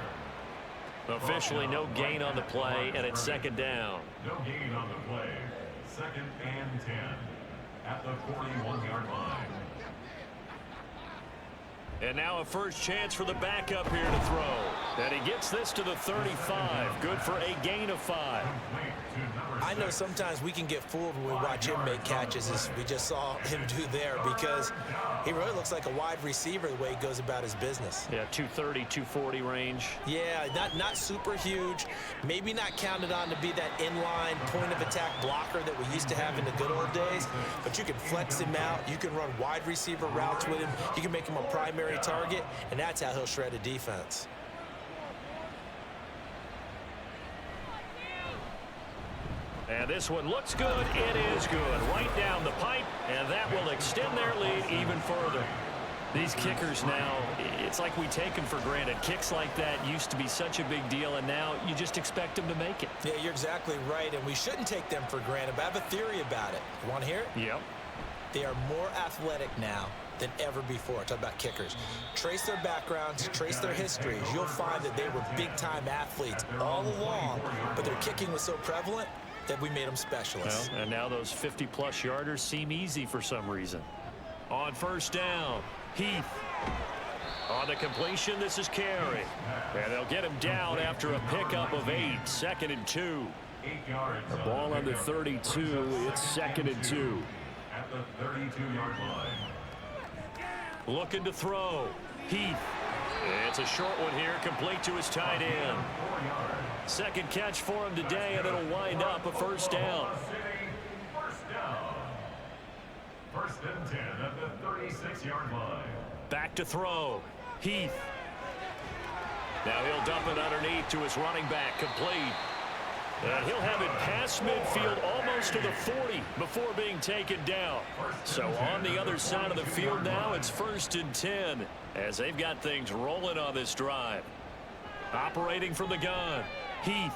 Officially no gain on the play, and it's 2nd down. No gain on the play. 2nd and 10 at the 41-yard line. And now a first chance for the backup here to throw. And he gets this to the 35. Good for a gain of 5. I know sometimes we can get fooled when we watch him make catches, as we just saw him do there, because he really looks like a wide receiver the way he goes about his business. Yeah, 230, 240 range. Yeah, not super huge. Maybe not counted on to be that inline point-of-attack blocker that we used to have in the good old days, but you can flex him out. You can run wide receiver routes with him. You can make him a primary target, and that's how he'll shred a defense. And this one looks good. It is good. Right down the pipe, and that will extend their lead even further. These kickers now, it's like we take them for granted. Kicks like that used to be such a big deal, and now you just expect them to make it. Yeah, you're exactly right, and we shouldn't take them for granted, but I have a theory about it. You want to hear it? Yep. They are more athletic now than ever before. Talk about kickers. Trace their backgrounds, trace their histories. You'll find that they were big-time athletes all along, but their kicking was so prevalent that we made them specialists. Well, and now those 50-plus yarders seem easy for some reason. On 1st down, Heath. On the completion, this is Carey. And they'll get him down after a pickup of 8. 2nd and 2. 8 yards. The ball on the 32. It's 2nd and 2. At the 32-yard line. Looking to throw. Heath. It's a short one here, complete to his tight end. 4 yards. 2nd catch for him today, and it'll wind up a 1st down. 1st down. 1st and 10 at the 36-yard line. Back to throw. Heath. Now he'll dump it underneath to his running back, complete. And he'll have it past midfield almost to the 40 before being taken down. So on the other side of the field now, it's 1st and 10 as they've got things rolling on this drive. Operating from the gun, Heath.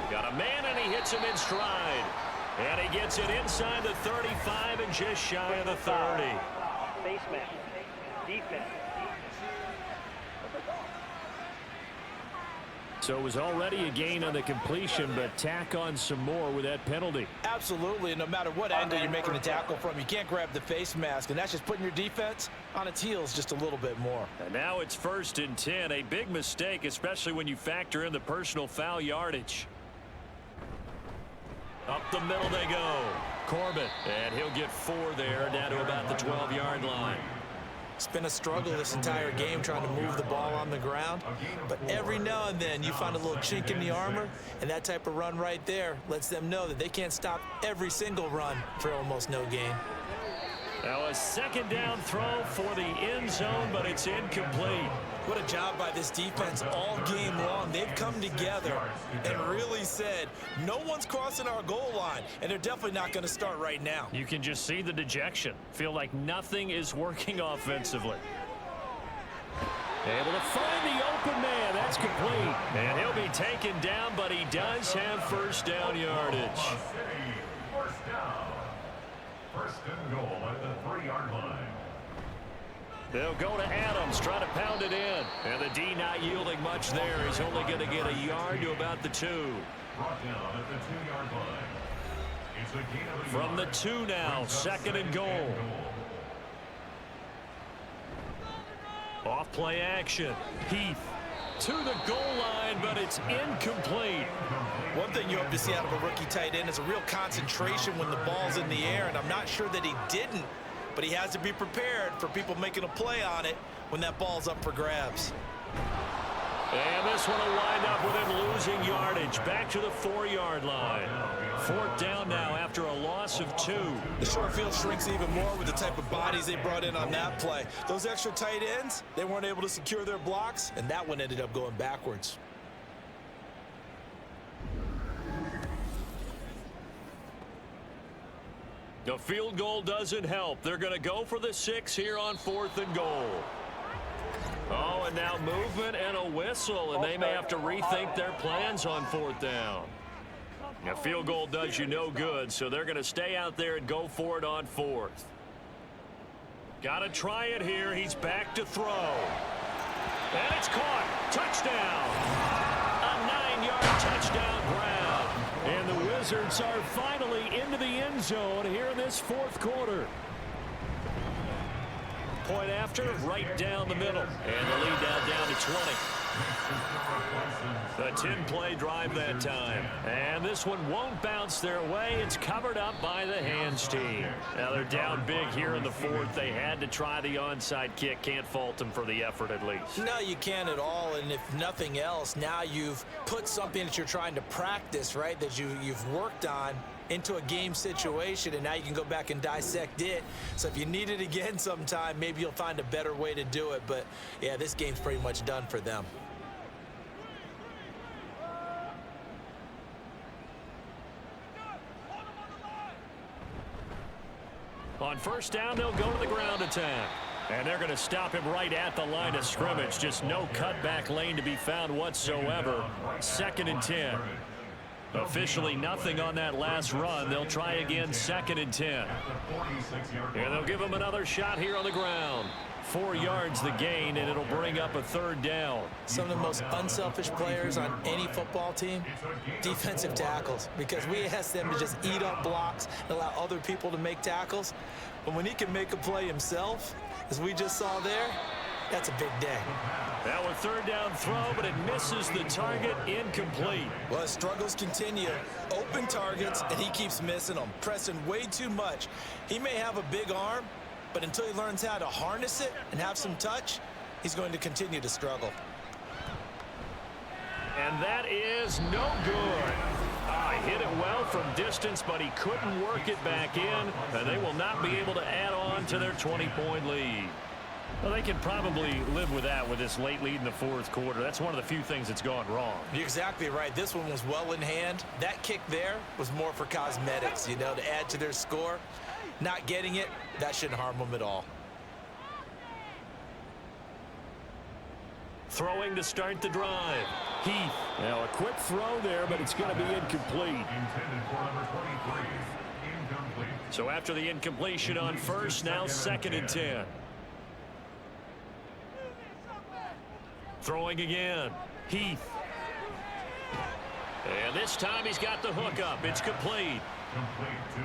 Got a man, and he hits him in stride. And he gets it inside the 35 and just shy of the 30. Baseman. Defense. So it was already a gain on the completion, but tack on some more with that penalty. Absolutely, and no matter what angle you're making the tackle from, you can't grab the face mask, and that's just putting your defense on its heels just a little bit more. And now it's 1st and 10, a big mistake, especially when you factor in the personal foul yardage. Up the middle they go. Corbett, and he'll get 4 there, down to about the 12-yard line. It's been a struggle this entire game trying to move the ball on the ground, but every now and then you find a little chink in the armor, and that type of run right there lets them know that they can't stop every single run for almost no gain. Now a 2nd down throw for the end zone, but it's incomplete. What a job by this defense all game long. They've come together and really said, no one's crossing our goal line, and they're definitely not going to start right now. You can just see the dejection. Feel like nothing is working offensively. Able to find the open man. That's complete. And he'll be taken down, but he does have 1st down yardage. First down. 1st and goal at the 3-yard line. They'll go to Adams, try to pound it in. And the D not yielding much there. He's only going to get a yard to about the 2. Brought down at the 2-yard line. It's a gain of a From the 2 now, 2nd and goal. Off play action. Heath to the goal line, but it's incomplete. One thing you hope to see out of a rookie tight end is a real concentration when the ball's in the air, and I'm not sure that he didn't, but he has to be prepared for people making a play on it when that ball's up for grabs. And this one will wind up with him losing yardage back to the 4-yard line. 4th down now after a loss of 2. The short field shrinks even more with the type of bodies they brought in on that play. Those extra tight ends, they weren't able to secure their blocks, and that one ended up going backwards. The field goal doesn't help. They're going to go for the 6 here on 4th and goal. Oh, and now movement and a whistle, and they may have to rethink their plans on 4th down. A field goal does you no good, so they're going to stay out there and go for it on 4th. Got to try it here. He's back to throw. And it's caught. Touchdown. A 9-yard touchdown grab. And the Wizards are finally into the end zone here in this 4th quarter. Point after, right down the middle. And the lead down to 20. A 10-play drive that time. And this one won't bounce their way. It's covered up by the hands team. Now they're down big here in the 4th. They had to try the onside kick. Can't fault them for the effort at least. No, you can't at all. And if nothing else, now you've put something that you're trying to practice, right, that you've worked on into a game situation, and now you can go back and dissect it. So if you need it again sometime, maybe you'll find a better way to do it. But, yeah, this game's pretty much done for them. On 1st down, they'll go to the ground attack. And they're going to stop him right at the line of scrimmage. Just no cutback lane to be found whatsoever. 2nd and 10. Officially nothing on that last run. They'll try again, 2nd and 10. And they'll give him another shot here on the ground. 4 yards the gain, and it'll bring up a 3rd down. Some of the most unselfish players on any football team, defensive tackles, because we ask them to just eat up blocks and allow other people to make tackles. But when he can make a play himself, as we just saw there, that's a big day. Now a 3rd down throw, but it misses the target, incomplete. Well, his struggles continue. Open targets, and he keeps missing them, pressing way too much. He may have a big arm, but until he learns how to harness it and have some touch, he's going to continue to struggle. And that is no good. He hit it well from distance, but he couldn't work it back in, and they will not be able to add on to their 20-point lead. Well, they can probably live with that with this late lead in the fourth quarter. That's one of the few things that's gone wrong. You're exactly right. This one was well in hand. That kick there was more for cosmetics, you know, to add to their score. Not getting it, that shouldn't harm them at all. Throwing to start the drive. Heath. Now a quick throw there, but it's going to be incomplete. Intended for number 23. Incomplete. So after the incompletion on first, now 2nd and 10. Throwing again. Heath. And this time he's got the hook up. It's complete.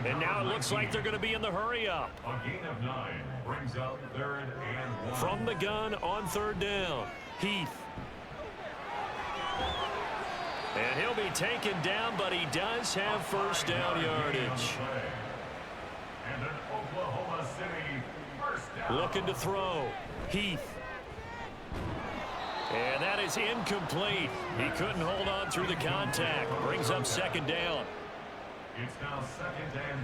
And now it looks like they're going to be in the hurry up. A gain of 9 brings up 3rd and 1. From the gun on 3rd down. Heath. And he'll be taken down, but he does have first down yardage. And an Oklahoma City first down. Looking to throw. Heath. And that is incomplete. He couldn't hold on through the contact. Brings up 2nd down. It's now 2nd and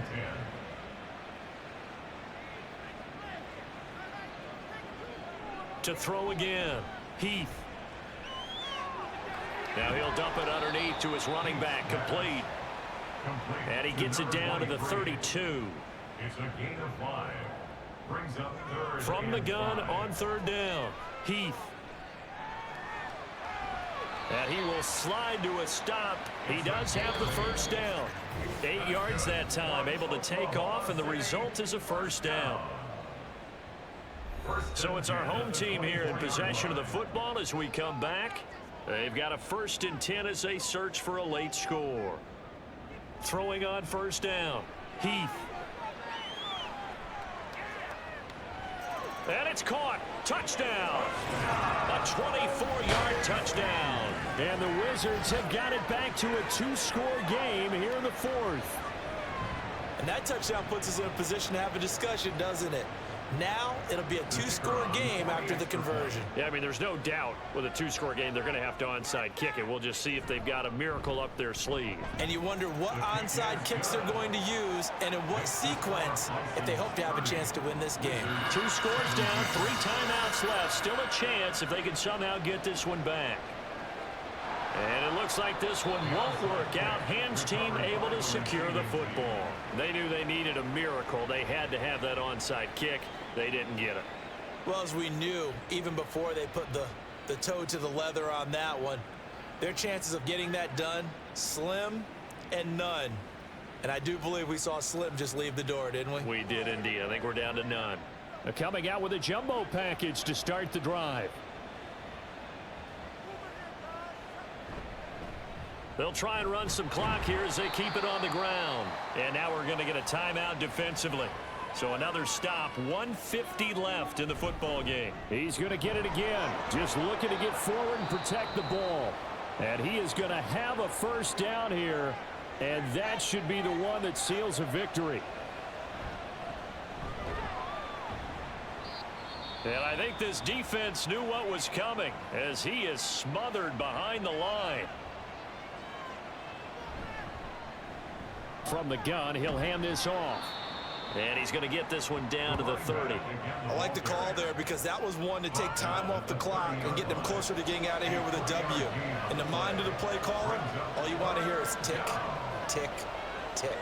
10. To throw again. Heath. Now he'll dump it underneath to his running back. Complete. And he gets it down to the 32. It's a gain of 5. Brings up 3rd. From the gun on 3rd down. Heath. And he will slide to a stop. He does have the first down. 8 yards that time, able to take off, and the result is a first down. So it's our home team here in possession of the football as we come back. They've got a 1st and 10 as they search for a late score. Throwing on 1st down. Heath. And it's caught. Touchdown. A 24-yard touchdown. And the Wizards have got it back to a 2-score game here in the 4th. And that touchdown puts us in a position to have a discussion, doesn't it? Now it'll be a 2-score game after the conversion. Yeah, I mean, there's no doubt with a 2-score game they're going to have to onside kick it. We'll just see if they've got a miracle up their sleeve. And you wonder what onside kicks they're going to use and in what sequence if they hope to have a chance to win this game. 2 scores down, 3 timeouts left. Still a chance if they can somehow get this one back. And it looks like this one won't work out. Ham's team able to secure the football. They knew they needed a miracle. They had to have that onside kick. They didn't get it. Well, as we knew, even before they put the toe to the leather on that one, their chances of getting that done, slim and none. And I do believe we saw Slim just leave the door, didn't we? We did indeed. I think we're down to none. They're coming out with a jumbo package to start the drive. They'll try and run some clock here as they keep it on the ground. And now we're going to get a timeout defensively. So another stop, 1:50 left in the football game. He's going to get it again. Just looking to get forward and protect the ball. And he is going to have a first down here. And that should be the one that seals a victory. And I think this defense knew what was coming as he is smothered behind the line. From the gun, he'll hand this off. And he's going to get this one down to the 30. I like the call there because that was one to take time off the clock and get them closer to getting out of here with a W. In the mind of the play caller, all you want to hear is tick, tick, tick.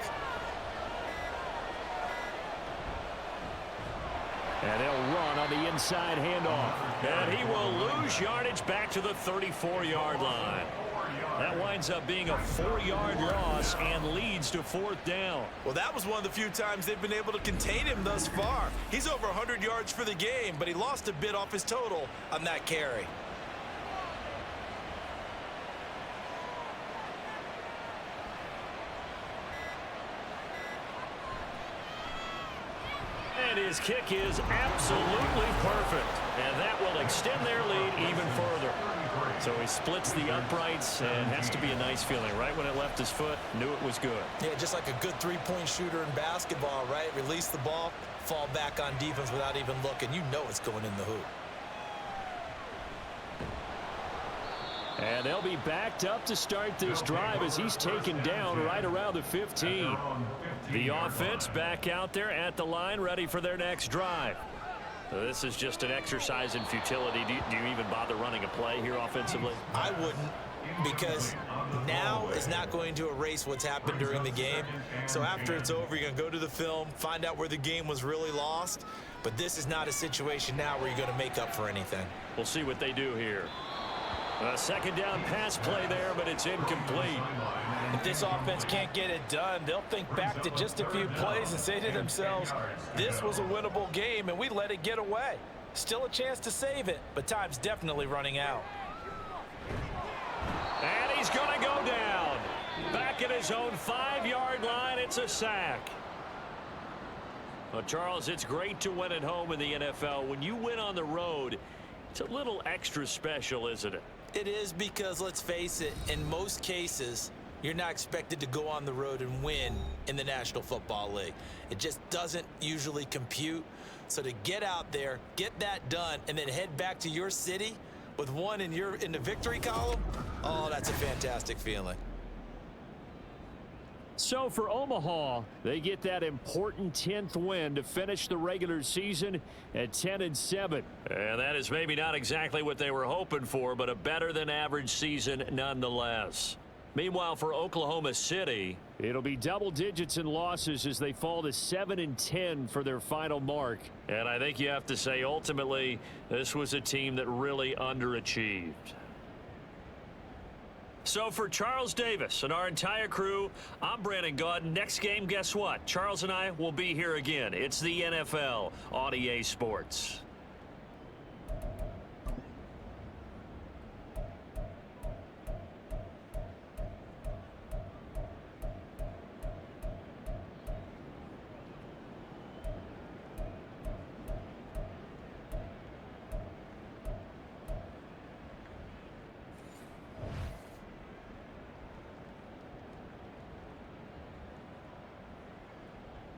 And they'll run on the inside handoff. And he will lose yardage back to the 34-yard line. That winds up being a 4-yard loss and leads to 4th down. Well, that was one of the few times they've been able to contain him thus far. He's over 100 yards for the game, but he lost a bit off his total on that carry. And his kick is absolutely perfect. And that will extend their lead even further. So he splits the uprights, and has to be a nice feeling. Right when it left his foot, knew it was good. Yeah, just like a good three-point shooter in basketball, right? Release the ball, fall back on defense without even looking. You know it's going in the hoop. And they'll be backed up to start this drive as he's taken down right around the 15. The offense back out there at the line, ready for their next drive. This is just an exercise in futility. Do you even bother running a play here offensively? I wouldn't, because now is not going to erase what's happened during the game. So after it's over, you're going to go to the film, find out where the game was really lost. But this is not a situation now where you're going to make up for anything. We'll see what they do here. A second down pass play there, but it's incomplete. If this offense can't get it done, they'll think back to just a few plays and say to themselves, this was a winnable game and we let it get away. Still a chance to save it, but time's definitely running out. And he's going to go down. Back at his own 5-yard line, it's a sack. Well, Charles, it's great to win at home in the NFL. When you win on the road, it's a little extra special, isn't it? It is, because let's face it, in most cases, you're not expected to go on the road and win in the National Football League. It just doesn't usually compute. So to get out there, get that done, and then head back to your city with one in the victory column, oh, that's a fantastic feeling. So for Omaha, they get that important 10th win to finish the regular season at 10-7. And that is maybe not exactly what they were hoping for, but a better than average season nonetheless. Meanwhile, for Oklahoma City, it'll be double digits in losses as they fall to 7-10 for their final mark. And I think you have to say, ultimately, this was a team that really underachieved. So for Charles Davis and our entire crew, I'm Brandon Gaudin. Next game, guess what? Charles and I will be here again. It's the NFL on EA Sports.